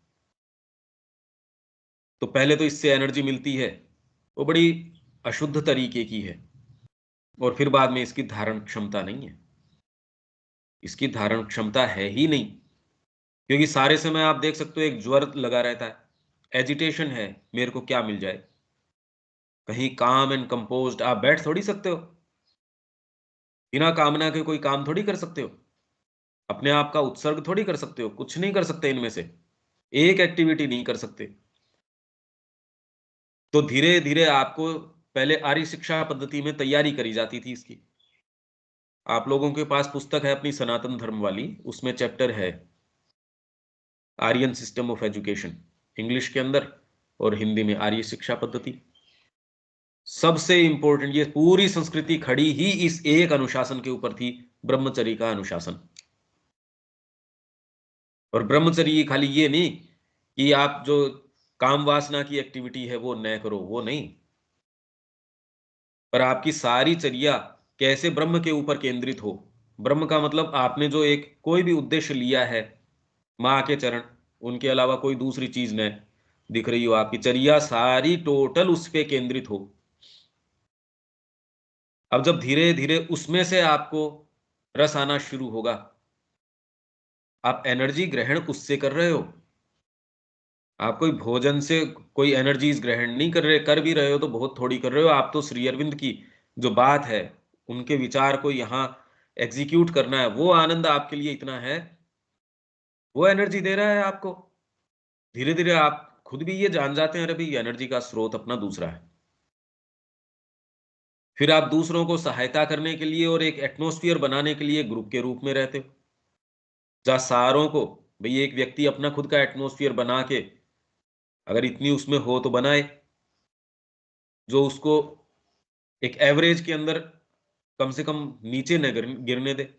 तो पहले तो इससे एनर्जी मिलती है, वो बड़ी अशुद्ध तरीके की है। और फिर बाद में इसकी धारण क्षमता नहीं है, इसकी धारण क्षमता है ही नहीं। क्योंकि सारे समय आप देख सकते हो एक ज्वर लगा रहता है, एजिटेशन है, मेरे को क्या मिल जाए। कहीं काम एंड कंपोज्ड आप बैठ थोड़ी सकते हो, बिना कामना के कोई काम थोड़ी कर सकते हो, अपने आप का उत्सर्ग थोड़ी कर सकते हो, कुछ नहीं कर सकते। इनमें से एक एक्टिविटी नहीं कर सकते। तो धीरे धीरे आपको पहले आर्य शिक्षा पद्धति में तैयारी करी जाती थी इसकी। आप लोगों के पास पुस्तक है अपनी सनातन धर्म वाली, उसमें चैप्टर है Aryan system of education, English के अंदर और हिंदी में आर्य शिक्षा पद्धति। सबसे इंपॉर्टेंट, ये पूरी संस्कृति खड़ी ही इस एक अनुशासन के ऊपर थी, ब्रह्मचर्य का अनुशासन। और ब्रह्मचर्य खाली ये नहीं कि आप जो काम वासना की एक्टिविटी है वो न करो, वो नहीं, पर आपकी सारी चर्या कैसे ब्रह्म के ऊपर केंद्रित हो। ब्रह्म का मतलब आपने जो एक कोई भी उद्देश्य लिया है, माँ के चरण, उनके अलावा कोई दूसरी चीज न दिख रही हो, आपकी चर्या सारी टोटल उस पे केंद्रित हो। अब जब धीरे धीरे उसमें से आपको रस आना शुरू होगा, आप एनर्जी ग्रहण उससे कर रहे हो। आप कोई भोजन से कोई एनर्जीज ग्रहण नहीं कर रहे, कर भी रहे हो तो बहुत थोड़ी कर रहे हो। आप तो श्री अरविंद की जो बात है, उनके विचार को यहाँ एग्जीक्यूट करना है, वो आनंद आपके लिए इतना है, वो एनर्जी दे रहा है आपको। धीरे धीरे आप खुद भी ये जान जाते हैं, अरे भाई एनर्जी का स्रोत अपना दूसरा है। फिर आप दूसरों को सहायता करने के लिए और एक एटमोस्फियर बनाने के लिए ग्रुप के रूप में रहते हो, जहां सारों को, भाई एक व्यक्ति अपना खुद का एटमोस्फियर बना के अगर इतनी उसमें हो तो बनाए, जो उसको एक एवरेज के अंदर कम से कम नीचे न गिरने दे।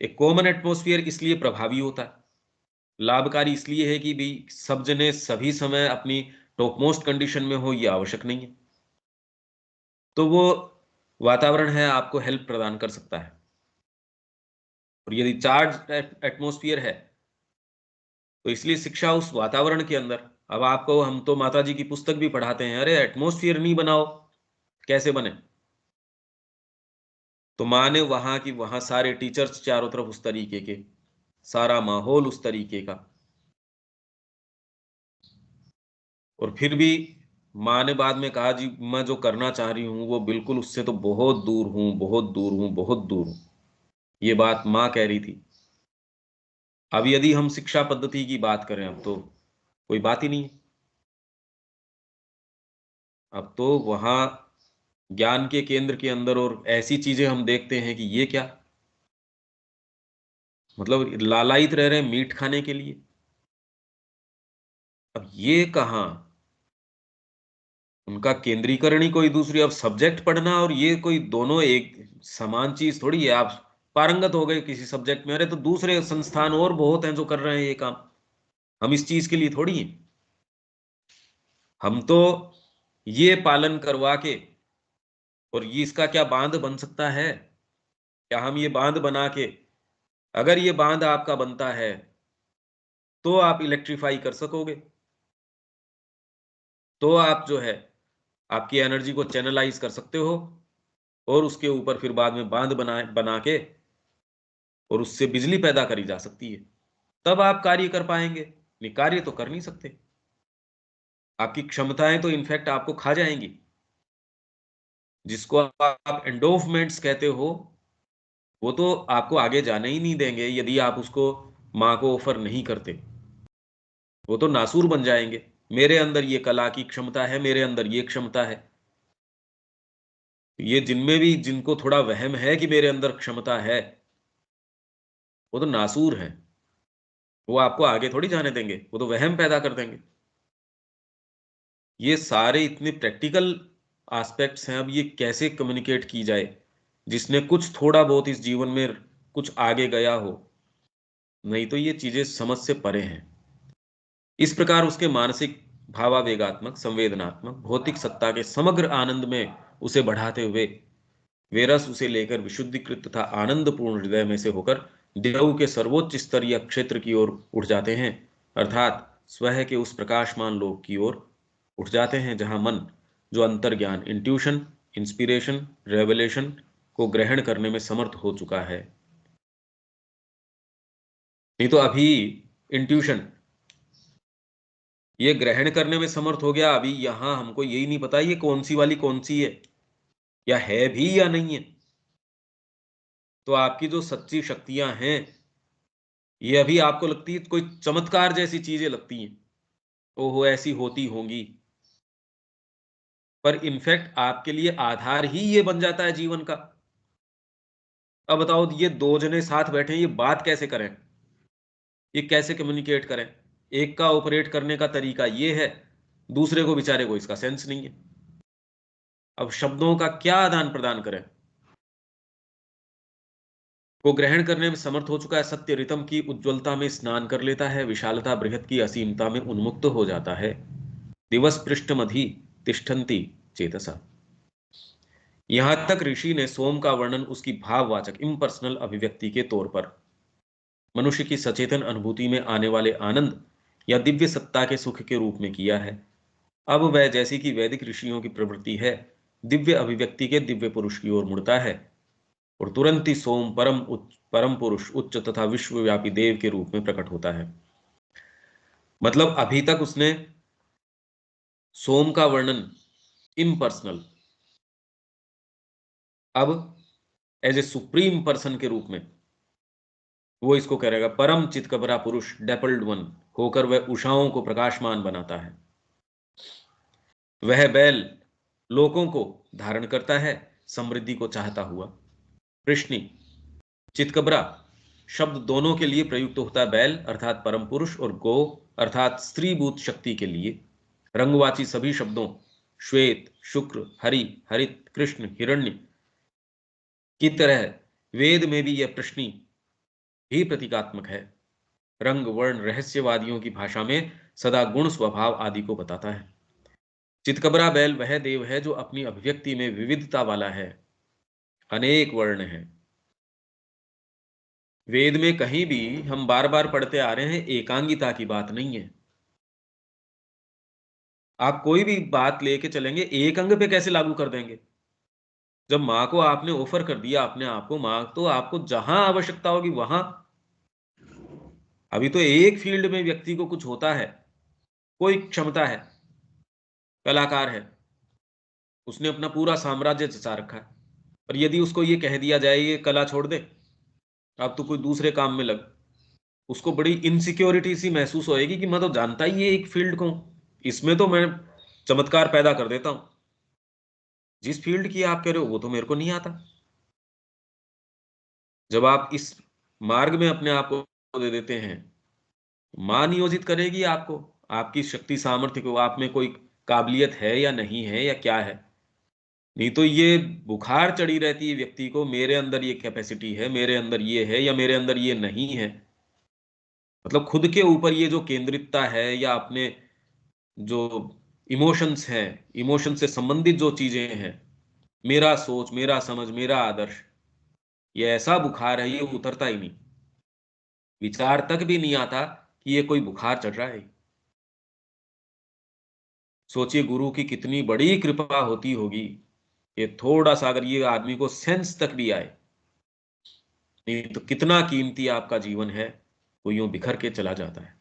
एक कॉमन एटमोस्फियर इसलिए प्रभावी होता है, लाभकारी इसलिए है कि भाई सब जने सभी समय अपनी टॉप मोस्ट कंडीशन में हो, ये आवश्यक नहीं है। तो वो वातावरण है आपको हेल्प प्रदान कर सकता है। और यदि चार्ज एटमोस्फियर है तो इसलिए शिक्षा उस वातावरण के अंदर। अब आपको हम तो माता जी की पुस्तक भी पढ़ाते हैं, अरे एटमोस्फियर नहीं बनाओ, कैसे बने? तो माँ ने वहां की वहां सारे टीचर्स चारों तरफ उस तरीके के, सारा माहौल उस तरीके का, और फिर भी माँ ने बाद में कहा, जी मैं जो करना चाह रही हूं वो बिल्कुल उससे तो बहुत दूर हूं, बहुत दूर हूं, बहुत दूर हूं। ये बात माँ कह रही थी। अब यदि हम शिक्षा पद्धति की बात करें, अब तो कोई बात ही नहीं है। अब तो वहां ज्ञान के केंद्र के अंदर और ऐसी चीजें हम देखते हैं कि ये क्या, मतलब लालायित रह रहे हैं मीट खाने के लिए। अब ये कहाँ, उनका केंद्रीकरण ही कोई दूसरी, अब सब्जेक्ट पढ़ना और ये कोई दोनों एक समान चीज थोड़ी है। आप पारंगत हो गए किसी सब्जेक्ट में, अरे तो दूसरे संस्थान और बहुत हैं जो कर रहे हैं ये काम, हम इस चीज के लिए थोड़ी हैं। हम तो ये पालन करवा के, और ये इसका क्या बांध बन सकता है, क्या हम ये बांध बना के, अगर ये बांध आपका बनता है तो आप इलेक्ट्रीफाई कर सकोगे, तो आप जो है आपकी एनर्जी को चैनलाइज कर सकते हो, और उसके ऊपर फिर बाद में बांध बना बना के और उससे बिजली पैदा करी जा सकती है, तब आप कार्य कर पाएंगे। नहीं, कार्य तो कर नहीं सकते, आपकी क्षमताएं तो इनफैक्ट आपको खा जाएंगी। जिसको आप एंडोर्फमेंट्स कहते हो, वो तो आपको आगे जाने ही नहीं देंगे यदि आप उसको माँ को ऑफर नहीं करते। वो तो नासूर बन जाएंगे, मेरे अंदर ये कला की क्षमता है, मेरे अंदर ये क्षमता है। ये जिनमें भी जिनको थोड़ा वहम है कि मेरे अंदर क्षमता है, वो तो नासूर है, वो आपको आगे थोड़ी जाने देंगे, वो तो वहम पैदा कर देंगे। ये सारे इतने प्रैक्टिकल एस्पेक्ट्स हैं। अब ये कैसे कम्युनिकेट की जाए, जिसने कुछ थोड़ा बहुत इस जीवन में कुछ आगे गया हो, नहीं तो ये चीजें समझ से परे हैं। इस प्रकार उसके मानसिक, भावावेगात्मक, संवेदनात्मक, भौतिक सत्ता के समग्र आनंद में उसे बढ़ाते हुए वे रस उसे लेकर विशुद्धिकृत तथा आनंदपूर्ण हृदय में से होकर देव के सर्वोच्च स्तरीय क्षेत्र की ओर उठ जाते हैं, अर्थात स्वह के उस प्रकाशमान लोक की ओर उठ जाते हैं जहां मन जो अंतर्ज्ञान, इंट्यूशन, इंस्पिरेशन, रेवलेशन को ग्रहण करने में समर्थ हो चुका है। नहीं तो अभी इंट्यूशन ये ग्रहण करने में समर्थ हो गया, अभी यहां हमको यही नहीं पता ये कौन सी वाली कौन सी है, या है भी या नहीं है। तो आपकी जो सच्ची शक्तियां हैं, ये अभी आपको लगती है कोई चमत्कार जैसी चीजें लगती हैं, ओहो ऐसी होती होंगी, पर इनफैक्ट आपके लिए आधार ही ये बन जाता है जीवन का। अब बताओ, ये दो जने साथ बैठे हैं, ये बात कैसे करें, ये कैसे कम्युनिकेट करें। एक का ऑपरेट करने का तरीका ये है, दूसरे को बेचारे को इसका सेंस नहीं है। अब शब्दों का क्या आदान प्रदान करें। को ग्रहण करने में समर्थ हो चुका है, सत्य रितम की उज्ज्वलता में स्नान कर लेता है, विशालता बृहत की असीमता में उन्मुक्त हो जाता है। दिवस पृष्ठमधि तिष्ठन्ति चेतसा। यहां तक ऋषि ने सोम का वर्णन उसकी भाववाचक इम्पर्सनल अभिव्यक्ति के तौर पर मनुष्य की सचेतन अनुभूति में आने वाले आनंद या दिव्य सत्ता के सुख के रूप में किया है। अब वह जैसी कि वैदिक ऋषियों की प्रवृत्ति है, दिव्य अभिव्यक्ति के दिव्य पुरुष की ओर मुड़ता है, और तुरंत ही सोम परम पुरुष, उच्च तथा विश्वव्यापी देव के रूप में प्रकट होता है। मतलब अभी तक उसने सोम का वर्णन इम्पर्सनल, अब एज ए सुप्रीम पर्सन के रूप में वो इसको करेगा। परम चितकबरा पुरुष, डेपल्ड वन होकर वह उषाओं को प्रकाशमान बनाता है। वह बैल लोकों को धारण करता है, समृद्धि को चाहता हुआ। कृष्णि, चितकबरा शब्द दोनों के लिए प्रयुक्त होता है, बैल अर्थात परम पुरुष और गो अर्थात स्त्रीभूत शक्ति के लिए। रंगवाची सभी शब्दों श्वेत, शुक्र, हरि, हरित, कृष्ण, हिरण्य की तरह वेद में भी यह प्रश्नि ही प्रतीकात्मक है। रंग, वर्ण, रहस्यवादियों की भाषा में सदा गुण, स्वभाव आदि को बताता है। चितकबरा बैल वह देव है जो अपनी अभिव्यक्ति में विविधता वाला है, अनेक वर्ण है। वेद में कहीं भी हम बार बार पढ़ते आ रहे हैं, एकांगिता की बात नहीं है। आप कोई भी बात लेके चलेंगे, एक अंग पे कैसे लागू कर देंगे। जब माँ को आपने ऑफर कर दिया अपने आप को, माँ तो आपको जहां आवश्यकता होगी वहां अभी तो एक फील्ड में व्यक्ति को कुछ होता है, कोई क्षमता है, कलाकार है, उसने अपना पूरा साम्राज्य चचा रखा है, और यदि उसको ये कह दिया जाए ये कला छोड़ दे, अब तो कोई दूसरे काम में लग, उसको बड़ी इनसिक्योरिटी सी महसूस होएगी कि मैं तो जानता ही ये एक फील्ड को हूं, इसमें तो मैं चमत्कार पैदा कर देता हूं, जिस फील्ड की आप कह रहे हो वो तो मेरे को नहीं आता। जब आप इस मार्ग में अपने आप को दे देते हैं, मां नियोजित करेगी आपको, आपकी शक्ति सामर्थ्य को, आप में कोई काबिलियत है या नहीं है या क्या है। नहीं तो ये बुखार चढ़ी रहती है व्यक्ति को, मेरे अंदर ये कैपेसिटी है, मेरे अंदर ये है या मेरे अंदर ये नहीं है। मतलब खुद के ऊपर ये जो केंद्रितता है या अपने जो इमोशंस हैं, इमोशन से संबंधित जो चीजें हैं, मेरा सोच, मेरा समझ, मेरा आदर्श, ये ऐसा बुखार है, ये उतरता ही नहीं, विचार तक भी नहीं आता कि ये कोई बुखार चढ़ रहा है। सोचिए गुरु की कितनी बड़ी कृपा होती होगी, ये थोड़ा सा अगर ये आदमी को सेंस तक भी आए, नहीं तो कितना कीमती आपका जीवन है, वो यूं बिखर के चला जाता है।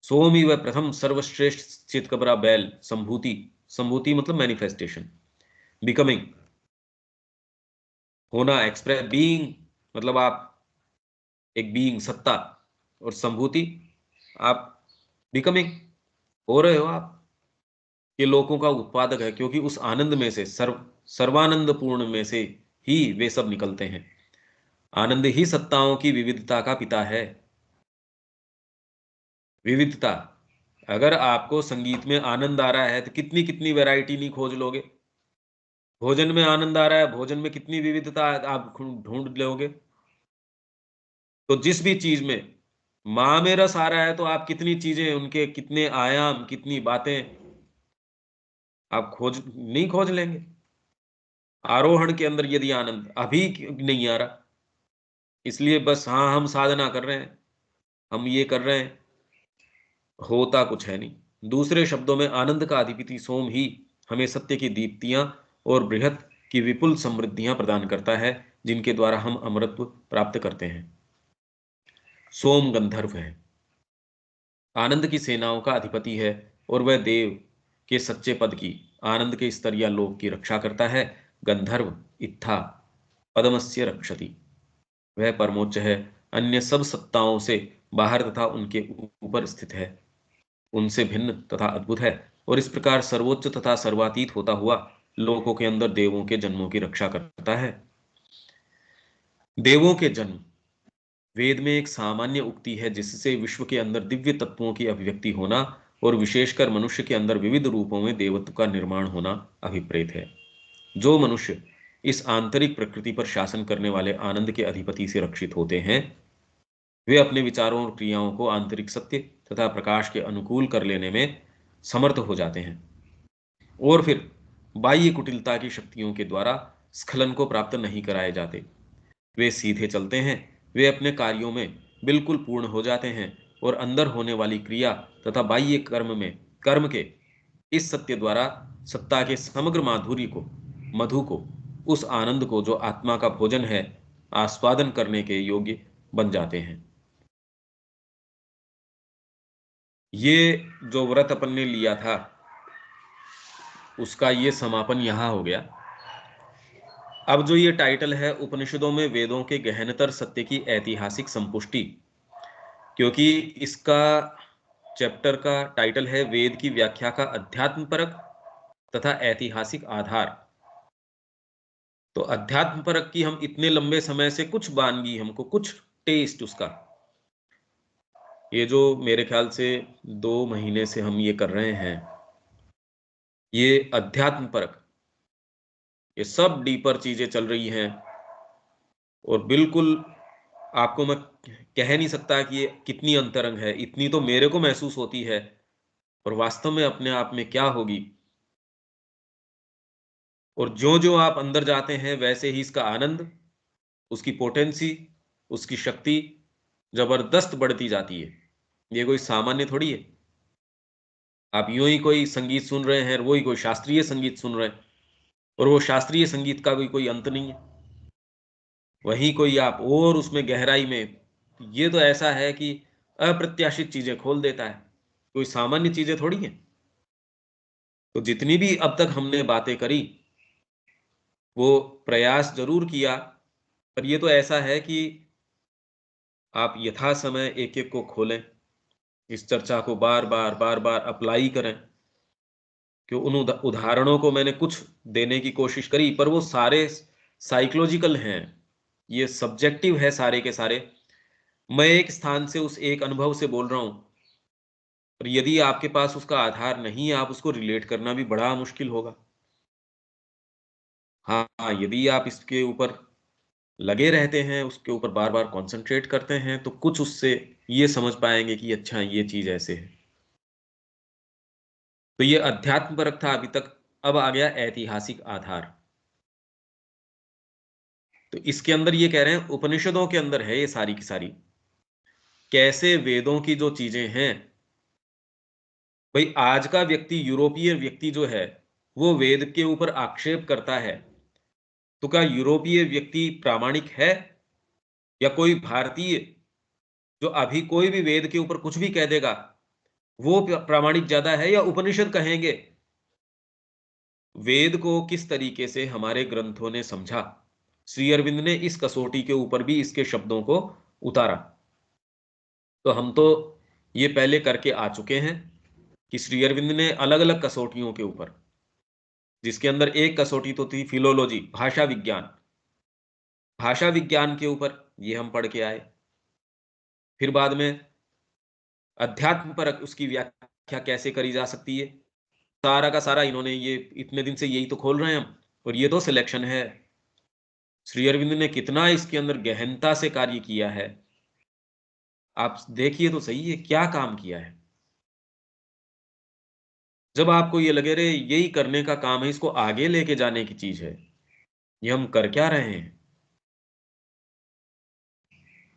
सोमी वह प्रथम सर्वश्रेष्ठ चितकबरा बैल संभूति, संभूति मतलब मैनिफेस्टेशन, बिकमिंग होना, एक्सप्रेस बीइंग मतलब आप एक बीइंग सत्ता, और संभूति आप बिकमिंग हो रहे हो, आप ये लोकों का उत्पादक है, क्योंकि उस आनंद में से सर्वानंद पूर्ण में से ही वे सब निकलते हैं। आनंद ही सत्ताओं की विविधता का पिता है। विविधता, अगर आपको संगीत में आनंद आ रहा है तो कितनी कितनी वैरायटी नहीं खोज लोगे। भोजन में आनंद आ रहा है, भोजन में कितनी विविधता आप ढूंढ लोगे। तो जिस भी चीज में माँ में रस आ रहा है तो आप कितनी चीजें, उनके कितने आयाम, कितनी बातें आप खोज नहीं खोज लेंगे। आरोहण के अंदर यदि आनंद अभी नहीं आ रहा, इसलिए बस हाँ हम साधना कर रहे हैं, हम ये कर रहे हैं, होता कुछ है नहीं। दूसरे शब्दों में आनंद का अधिपति सोम ही हमें सत्य की दीप्तियां और बृहत की विपुल समृद्धियां प्रदान करता है, जिनके द्वारा हम अमरत्व प्राप्त करते हैं। सोम गंधर्व है, आनंद की सेनाओं का अधिपति है, और वह देव के सच्चे पद की, आनंद के स्तर या लोक की रक्षा करता है। गंधर्व इत्था पदमस्य रक्षति, वह परमोच्च है, अन्य सब सत्ताओं से बाहर तथा उनके ऊपर स्थित है, उनसे भिन्न तथा अद्भुत है, और इस प्रकार सर्वोच्च तथा सर्वातीत होता हुआ लोकों के अंदर देवों के जन्मों की रक्षा करता है। देवों के जन्म, वेद में एक सामान्य उक्ति है जिससे विश्व के अंदर दिव्य तत्वों की अभिव्यक्ति होना और विशेषकर मनुष्य के अंदर विविध रूपों में देवत्व का निर्माण होना अभिप्रेत है। जो मनुष्य इस आंतरिक प्रकृति पर शासन करने वाले आनंद के अधिपति से रक्षित होते हैं, वे अपने विचारों और क्रियाओं को आंतरिक सत्य तथा प्रकाश के अनुकूल कर लेने में समर्थ हो जाते हैं, और फिर बाह्य कुटिलता की शक्तियों के द्वारा स्खलन को प्राप्त नहीं कराए जाते। वे सीधे चलते हैं, वे अपने कार्यों में बिल्कुल पूर्ण हो जाते हैं, और अंदर होने वाली क्रिया तथा बाह्य कर्म में कर्म के इस सत्य द्वारा सत्ता के समग्र माधुर्य को, मधु को, उस आनंद को जो आत्मा का भोजन है, आस्वादन करने के योग्य बन जाते हैं। ये जो व्रत अपन ने लिया था उसका ये समापन यहां हो गया। अब जो ये टाइटल है उपनिषदों में वेदों के गहनतर सत्य की ऐतिहासिक संपुष्टि, क्योंकि इसका चैप्टर का टाइटल है वेद की व्याख्या का अध्यात्म परक तथा ऐतिहासिक आधार। तो अध्यात्म परक की हम इतने लंबे समय से कुछ वानगी, हमको कुछ टेस्ट उसका, ये जो मेरे ख्याल से 2 महीने से हम ये कर रहे हैं, ये अध्यात्म परक, ये सब डीपर चीजें चल रही हैं, और बिल्कुल आपको मैं कह नहीं सकता कि ये कितनी अंतरंग है, इतनी तो मेरे को महसूस होती है, और वास्तव में अपने आप में क्या होगी। और जो जो आप अंदर जाते हैं वैसे ही इसका आनंद, उसकी पोटेंसी, उसकी शक्ति जबरदस्त बढ़ती जाती है। ये कोई सामान्य थोड़ी है, आप यूं ही कोई संगीत सुन रहे हैं, वही कोई शास्त्रीय संगीत सुन रहे हैं, और वो शास्त्रीय संगीत का भी कोई अंत नहीं है, वहीं कोई आप और उसमें गहराई में, ये तो ऐसा है कि अप्रत्याशित चीजें खोल देता है। कोई सामान्य चीजें थोड़ी हैं। तो जितनी भी अब तक हमने बातें करी, वो प्रयास जरूर किया, पर ये तो ऐसा है कि आप यथा समय एक एक को खोलें, इस चर्चा को बार बार बार बार अप्लाई करें। कि उन उदाहरणों को मैंने कुछ देने की कोशिश करी, पर वो सारे साइकोलॉजिकल हैं, ये सब्जेक्टिव है सारे के सारे। मैं एक स्थान से उस एक अनुभव से बोल रहा हूं, पर यदि आपके पास उसका आधार नहीं है, आप उसको रिलेट करना भी बड़ा मुश्किल होगा। हाँ, यदि आप इसके ऊपर लगे रहते हैं, उसके ऊपर बार बार कॉन्सेंट्रेट करते हैं, तो कुछ उससे ये समझ पाएंगे कि अच्छा ये चीज ऐसे है। तो ये अध्यात्म परक था अभी तक। अब आ गया ऐतिहासिक आधार। तो इसके अंदर ये कह रहे हैं, उपनिषदों के अंदर है ये सारी की सारी, कैसे वेदों की जो चीजें हैं। भाई आज का व्यक्ति, यूरोपीय व्यक्ति जो है, वो वेद के ऊपर आक्षेप करता है, तो क्या यूरोपीय व्यक्ति प्रामाणिक है, या कोई भारतीय जो अभी कोई भी वेद के ऊपर कुछ भी कह देगा, वो प्रामाणिक ज्यादा है, या उपनिषद कहेंगे? वेद को किस तरीके से हमारे ग्रंथों ने समझा, श्री अरविंद ने इस कसौटी के ऊपर भी इसके शब्दों को उतारा। तो हम तो ये पहले करके आ चुके हैं कि श्री अरविंद ने अलग अलग कसौटियों के ऊपर, जिसके अंदर एक कसौटी तो थी फिलोलॉजी, भाषा विज्ञान, भाषा विज्ञान के ऊपर ये हम पढ़ के आए। फिर बाद में अध्यात्म पर उसकी व्याख्या कैसे करी जा सकती है, सारा का सारा इन्होंने, ये इतने दिन से यही तो खोल रहे हैं हम। और ये तो सिलेक्शन है, श्री अरविंद ने कितना इसके अंदर गहनता से कार्य किया है। आप देखिए तो सही है क्या काम किया है। जब आपको ये लगे रे यही करने का काम है, इसको आगे लेके जाने की चीज है, ये हम कर क्या रहे हैं,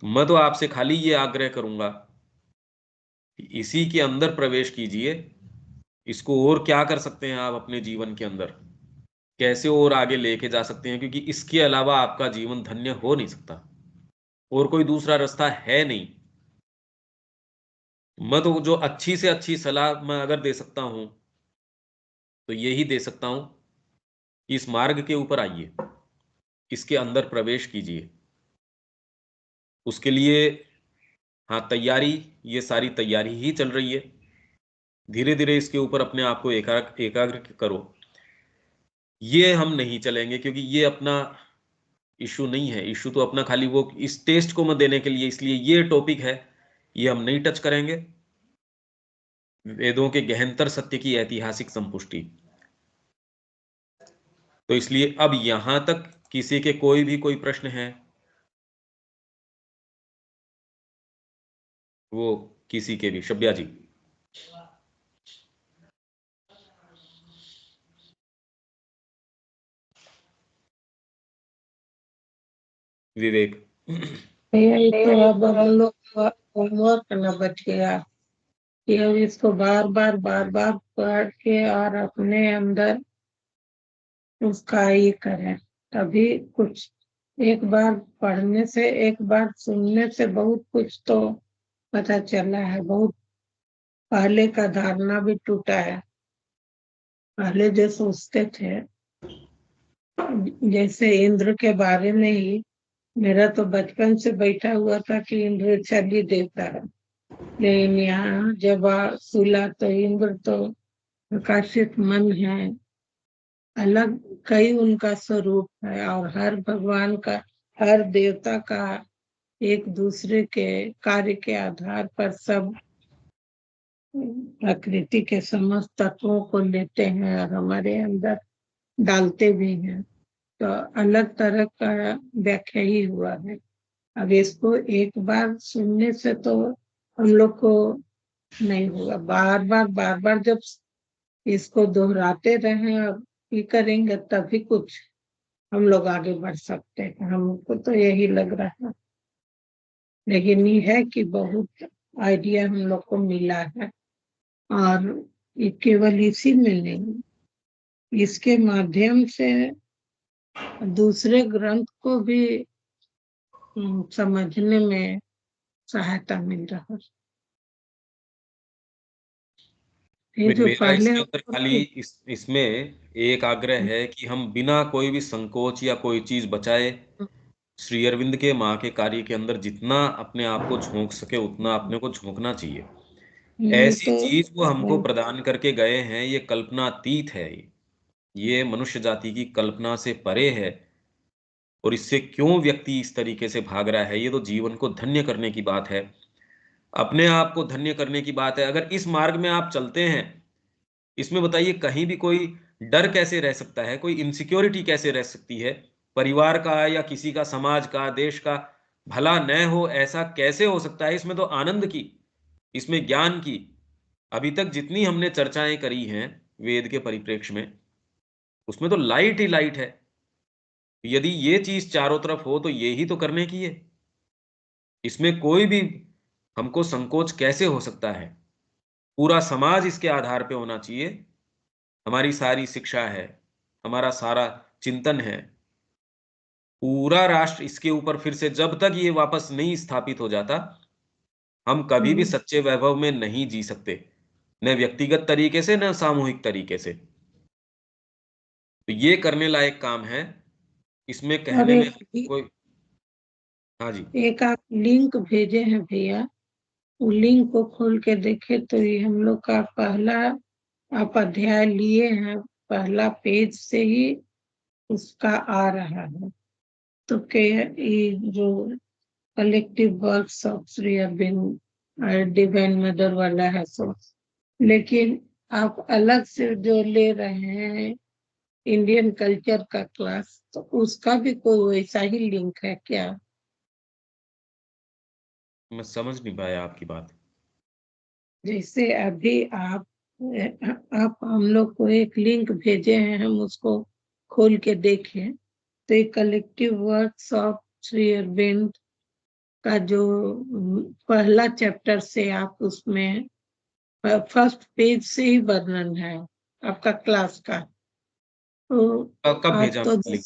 मैं तो आपसे खाली ये आग्रह करूंगा कि इसी के अंदर प्रवेश कीजिए। इसको और क्या कर सकते हैं आप अपने जीवन के अंदर, कैसे और आगे लेके जा सकते हैं, क्योंकि इसके अलावा आपका जीवन धन्य हो नहीं सकता, और कोई दूसरा रास्ता है नहीं। मैं तो जो अच्छी से अच्छी सलाह मैं अगर दे सकता हूं, तो यही दे सकता हूं कि इस मार्ग के ऊपर आइए, इसके अंदर प्रवेश कीजिए। उसके लिए हाँ, तैयारी, ये सारी तैयारी ही चल रही है। धीरे धीरे इसके ऊपर अपने आप को एकाग्र एकाग्र करो। ये हम नहीं चलेंगे, क्योंकि ये अपना इशू नहीं है। इशू तो अपना खाली वो इस टेस्ट को मत देने के लिए, इसलिए ये टॉपिक है, ये हम नहीं टच करेंगे। वेदों के गहनतर सत्य की ऐतिहासिक संपुष्टि। तो इसलिए अब यहां तक किसी के कोई भी कोई प्रश्न है, वो किसी के भी, शब्या जी। विवेक। यही तो अब हम लोग का होमवर्क न बच गया कि अब इसको बार बार पढ़ के और अपने अंदर उसका ये करें, तभी कुछ। एक बार पढ़ने से, एक बार सुनने से बहुत कुछ तो पता चला है। बहुत पहले का धारणा भी टूटा है। पहले जो सोचते थे, जैसे इंद्र के बारे में ही, मेरा तो बचपन से बैठा हुआ था कि इंद्र छली देता है, लेकिन यहाँ जब सुला तो इंद्र तो प्रकाशित मन है, अलग कई उनका स्वरूप है। और हर भगवान का, हर देवता का एक दूसरे के कार्य के आधार पर सब प्रकृति के समस्त तत्वों को लेते हैं और हमारे अंदर डालते भी हैं। तो अलग तरह का व्याख्या ही हुआ है। अब इसको एक बार सुनने से तो हम लोग को नहीं होगा। बार बार जब इसको दोहराते रहें और ये करेंगे, तभी कुछ हम लोग आगे बढ़ सकते हैं। हमको तो यही लग रहा है। लेकिन ये है कि बहुत आइडिया हम लोग को मिला है, और ये केवल इसी में नहीं, इसके माध्यम से दूसरे ग्रंथ को भी समझने में सहायता मिल रहा है। ये जो मेरा पहले इसके हम अंदर खाली बोलते इसमें एक आग्रह है कि हम बिना कोई भी संकोच या कोई चीज बचाए श्री अरविंद के माँ के कार्य के अंदर जितना अपने आप को झोंक सके उतना अपने को झोंकना चाहिए। ये ऐसी तो चीज वो हमको प्रदान करके गए हैं, ये कल्पनातीत है। ये मनुष्य जाति की कल्पना से परे है। और इससे क्यों व्यक्ति इस तरीके से भाग रहा है, ये तो जीवन को धन्य करने की बात है, अपने आप को धन्य करने की बात है। अगर इस मार्ग में आप चलते हैं, इसमें बताइए कहीं भी कोई डर कैसे रह सकता है, कोई इनसिक्योरिटी कैसे रह सकती है? परिवार का या किसी का, समाज का, देश का भला न हो, ऐसा कैसे हो सकता है? इसमें तो आनंद की, इसमें ज्ञान की, अभी तक जितनी हमने चर्चाएं करी हैं वेद के परिप्रेक्ष्य में, उसमें तो लाइट ही लाइट है। यदि ये चीज चारों तरफ हो तो ये ही तो करने की है। इसमें कोई भी हमको संकोच कैसे हो सकता है? पूरा समाज इसके आधार पे होना चाहिए। हमारी सारी शिक्षा है, हमारा सारा चिंतन है, पूरा राष्ट्र इसके ऊपर फिर से जब तक ये वापस नहीं स्थापित हो जाता, हम कभी भी सच्चे वैभव में नहीं जी सकते, न व्यक्तिगत तरीके से न सामूहिक तरीके से। तो ये करने लायक काम है। इसमें और कहने में कोई, हाँ जी, एक आप लिंक भेजे हैं भैया, वो लिंक को खोल के देखे तो ये हम लोग का पहला आप अध्याय लिए हैं, पहला पेज से ही उसका आ रहा है। तो के ये जो collective works of Shri Aurobindo divine mother वाला है सो, लेकिन आप अलग से जो ले रहे हैं इंडियन कल्चर का क्लास, तो उसका भी कोई वैसा ही लिंक है क्या? मैं समझ नहीं पाया आपकी बात। जैसे अभी आप हम लोग को एक लिंक भेजे हैं, हम उसको खोल के देखें तो एक collective works of Shri Aurobindo का जो पहला चैप्टर से आप उसमें फर्स्ट पेज से ही वर्णन है आपका क्लास का। तो कब आप भेजा तो लिंक?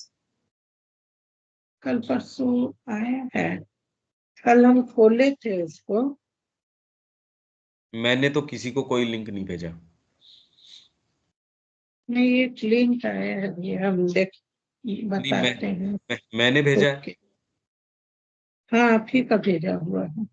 कल परसों आया है, कल हम खोले थे उसको। मैंने तो किसी को कोई लिंक नहीं भेजा। नहीं, एक लिंक आया है, ये हम देख नहीं, बताते हैं। मैंने भेजा है। ओके, हाँ आप ही का भेजा हुआ है।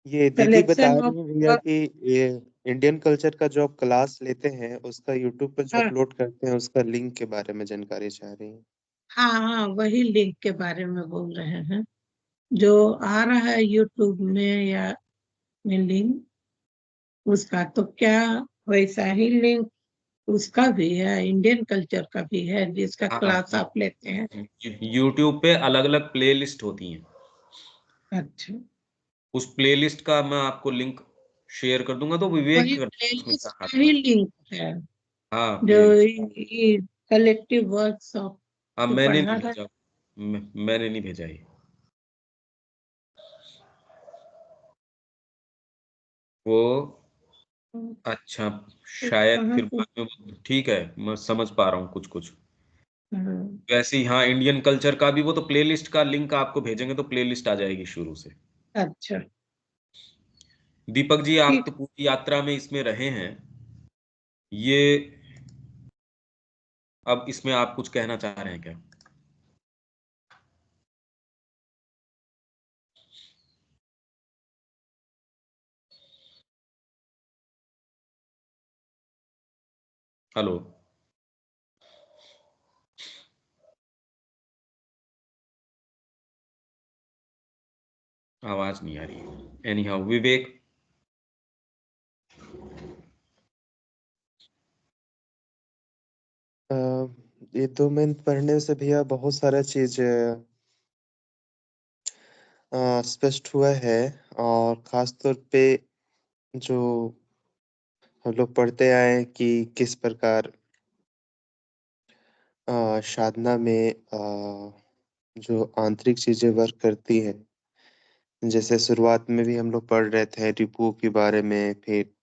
ये दीदी बता कलेक्शन ऑफ रही हैं भैया कि ये इंडियन कल्चर का जो आप क्लास लेते हैं उसका यूट्यूब पे जो हाँ अपलोड करते हैं उसका लिंक के बारे में जानकारी चाह रही हैं। हाँ हाँ, वही लिंक के बारे में बोल रहे हैं जो आ रहा है यूट्यूब में या में लिंक उसका। तो क्या वैसा ही लिंक उसका भी है, इंडियन कल्चर का भी है जिसका हाँ, क्लास आप लेते हैं? यूट्यूब पे अलग अलग प्लेलिस्ट होती हैं। अच्छा, उस प्लेलिस्ट का मैं आपको लिंक शेयर कर दूंगा, तो विवेक वही करना उसमें क्या प्लेलिस्ट हाथ का ही में। लिंक है हाँ, जो प्लेलिस्ट। कलेक्टिव वर्क्स ऑफ हाँ, जो मैंने पढ़ा नहीं रहा भेजा। मैंने नहीं भेजा ये। वो, है। अच्छा, तो शायद कहाँ फिर से? बाद में ठीक है, मैं समझ पा रहा हूँ कुछ कुछ। हाँ, वैसे ही हाँ, इंडियन कल्चर का भी वो तो प्लेलिस्ट का लिंक आपको भेजेंगे तो प्लेलिस्ट आ जाएगी शुरू से। अच्छा, दीपक जी, आप ठीक। तो पूरी यात्रा में इसमें रहे हैं। ये, अब इसमें आप कुछ कहना चाह रहे हैं क्या? हेलो? आवाज नहीं आ रही है। एनी हाउ, विवेक। अ, ये 2 महीने पढ़ने से भैया बहुत सारा चीज स्पष्ट हुआ है। और खास तौर पे जो हम लोग पढ़ते आए हैं कि किस प्रकार साधना में जो आंतरिक चीजें वर्क करती हैं। जैसे शुरुआत में भी हम लोग पढ़ रहे थे रिपुओं के बारे में, फिर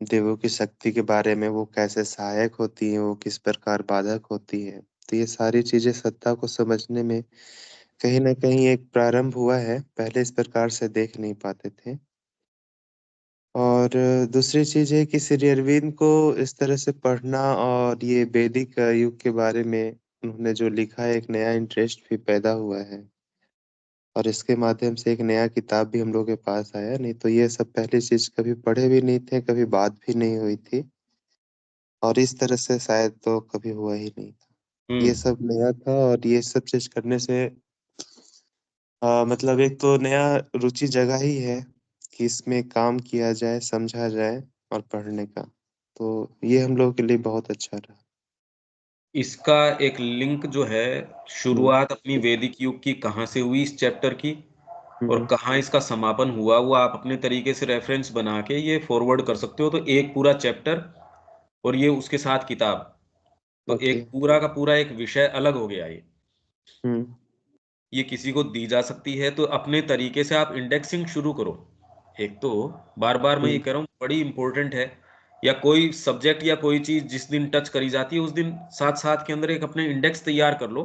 देवों की शक्ति के बारे में, वो कैसे सहायक होती हैं, वो किस प्रकार बाधक होती है। तो ये सारी चीजें सत्ता को समझने में कहीं न कहीं एक प्रारंभ हुआ है, पहले इस प्रकार से देख नहीं पाते थे। और और दूसरी चीज है कि श्री अरविंद को इस तरह से पढ़ना और ये वैदिक युग के बारे में उन्होंने जो लिखा है, एक नया इंटरेस्ट भी पैदा हुआ है और इसके माध्यम से एक नया किताब भी हम लोग के पास आया। नहीं तो ये सब पहली चीज कभी पढ़े भी नहीं थे, कभी बात भी नहीं हुई थी और इस तरह से शायद तो कभी हुआ ही नहीं था। ये सब नया था और ये सब चीज करने से मतलब एक तो नया रुचि जगह ही है कि इसमें काम किया जाए, समझा जाए और पढ़ने का। तो ये हम लोगों के लिए बहुत अच्छा रहा। इसका एक लिंक जो है, शुरुआत अपनी वैदिक युग की कहाँ से हुई इस चैप्टर की और कहाँ इसका समापन हुआ, वो आप अपने तरीके से रेफरेंस बना के ये फॉरवर्ड कर सकते हो। तो एक पूरा चैप्टर और ये उसके साथ किताब, तो ओके। एक पूरा का पूरा एक विषय अलग हो गया हम्म ये किसी को दी जा सकती है। तो अपने तरीके से आप इंडेक्सिंग शुरू करो। एक तो बार बार मैं ये कह रहा हूँ, बड़ी इंपॉर्टेंट है। या कोई सब्जेक्ट या कोई चीज जिस दिन टच करी जाती है उस दिन साथ साथ के अंदर एक अपने इंडेक्स तैयार कर लो।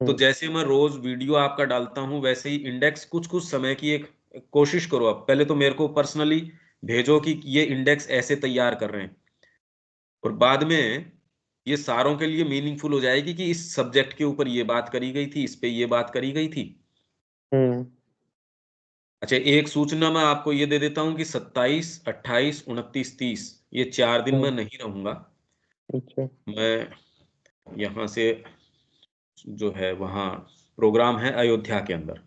तो जैसे मैं रोज वीडियो आपका डालता हूं वैसे ही इंडेक्स कुछ कुछ समय की एक कोशिश करो। आप पहले तो मेरे को पर्सनली भेजो कि ये इंडेक्स ऐसे तैयार कर रहे हैं, और बाद में ये सारों के लिए मीनिंगफुल हो जाएगी कि इस सब्जेक्ट के ऊपर ये बात करी गई थी, इस पे ये बात करी गई थी। हम्म अच्छा, एक सूचना मैं आपको ये दे देता हूँ कि 27, 28, 29, 30 ये 4 दिन मैं नहीं रहूंगा। अच्छा। मैं यहाँ से जो है वहाँ प्रोग्राम है अयोध्या के अंदर,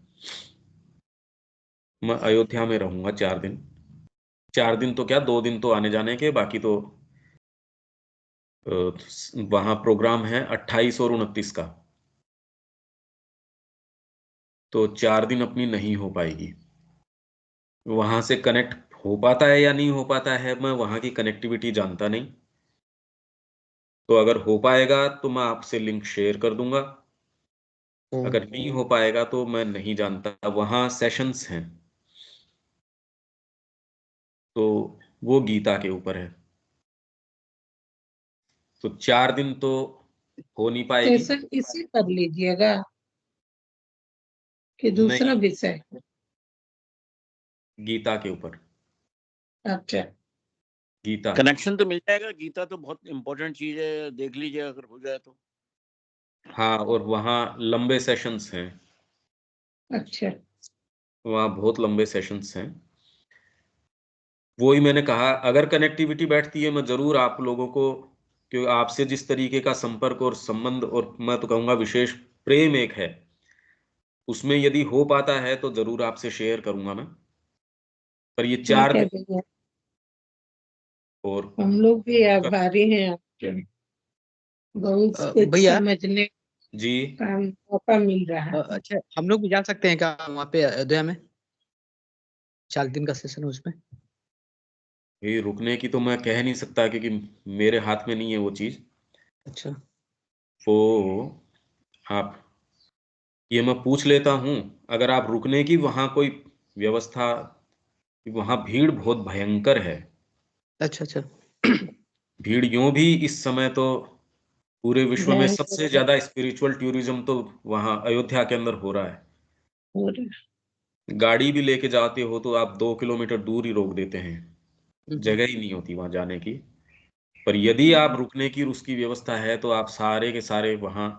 मैं अयोध्या में रहूंगा 4 दिन। 4 दिन तो क्या, 2 दिन तो आने जाने के, बाकी तो वहाँ प्रोग्राम है 28 और 29 का। तो 4 दिन अपनी नहीं हो पाएगी। वहां से कनेक्ट हो पाता है या नहीं हो पाता है, मैं वहां की कनेक्टिविटी जानता नहीं। तो अगर हो पाएगा तो मैं आपसे लिंक शेयर कर दूंगा, अगर नहीं हो पाएगा तो मैं नहीं जानता। वहां सेशंस हैं, तो वो गीता के ऊपर है। तो 4 दिन तो हो नहीं पाएगी। सेशन इसी कर लीजिएगा कि दूसरा नहीं, विषय। गीता के ऊपर। अच्छा, गीता कनेक्शन तो मिल जाएगा। गीता तो बहुत इंपॉर्टेंट चीज है, देख लीजिए अगर हो जाए तो। हाँ, और वहाँ लंबे सेशंस हैं। अच्छा। वहाँ बहुत लंबे सेशंस हैं। वही मैंने कहा, अगर कनेक्टिविटी बैठती है मैं जरूर आप लोगों को, क्योंकि आपसे जिस तरीके का संपर्क और संबंध और मैं तो कहूँगा विशेष प्रेम एक है, उसमें यदि हो पाता है तो जरूर आपसे शेयर करूंगा मैं। पर ये चार ठीक है दिन भैया, और हम लोग भी आभारी हैं आपके। बहुत कुछ भैया समझने जी, का मौका मिल रहा है। अच्छा, हम लोग भी जा सकते हैं क्या वहाँ पे अयोध्या में? 4 दिन का सेशन है उसमें। ये रुकने की तो मैं कह नहीं सकता क्योंकि मेरे हाथ में नहीं है वो चीज। अच्छा। वो आप, ये मैं पूछ लेता हूँ। अगर आप रुकने की वहां कोई व्यवस्था, वहां भीड़ बहुत भयंकर है। अच्छा अच्छा। भीड़ यूं भी इस समय तो पूरे विश्व में सबसे भयंकर ज्यादा स्पिरिचुअल टूरिज्म तो वहां अयोध्या के अंदर हो रहा है। हो रहा है। गाड़ी भी लेके जाते हो तो आप 2 किलोमीटर दूर ही रोक देते हैं, हम्म। जगह ही नहीं होती वहां जाने की। पर यदि आप रुकने की उसकी व्यवस्था है तो आप सारे के सारे वहां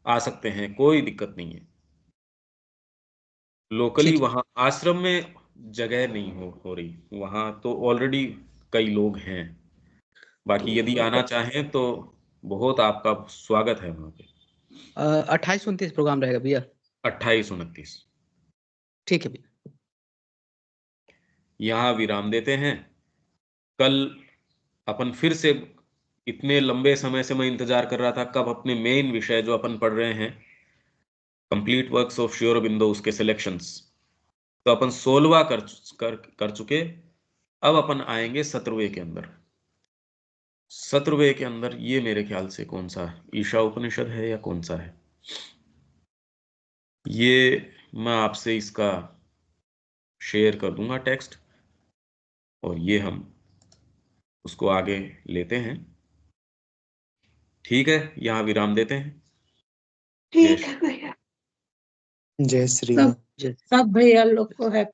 आ सकते हैं, कोई दिक्कत नहीं है। लोकली ठीक है। वहां आश्रम में जगह नहीं हो रही, वहां तो ऑलरेडी कई लोग हैं। बाकी यदि तो आना चाहें तो बहुत आपका स्वागत है वहां पे। 28-29 प्रोग्राम रहेगा भैया? 28, 29 ठीक है भैया। यहाँ विराम देते हैं। कल अपन फिर से, इतने लंबे समय से मैं इंतजार कर रहा था कब अपने मेन विषय जो अपन पढ़ रहे हैं, complete works of Shri Aurobindo, उसके सिलेक्शंस, तो अपन 16वां कर चुके। अब अपन आएंगे 17वें के अंदर। 17वें के अंदर ये मेरे ख्याल से कौन सा ईशा उपनिषद है या कौन सा है, ये मैं आपसे इसका शेयर कर दूंगा टेक्स्ट, और ये हम उसको आगे लेते हैं। ठीक है, यहाँ विराम देते हैं। जय ठीक श्री है भैया। जय श्री सब राम। जय सब भैया लोग को है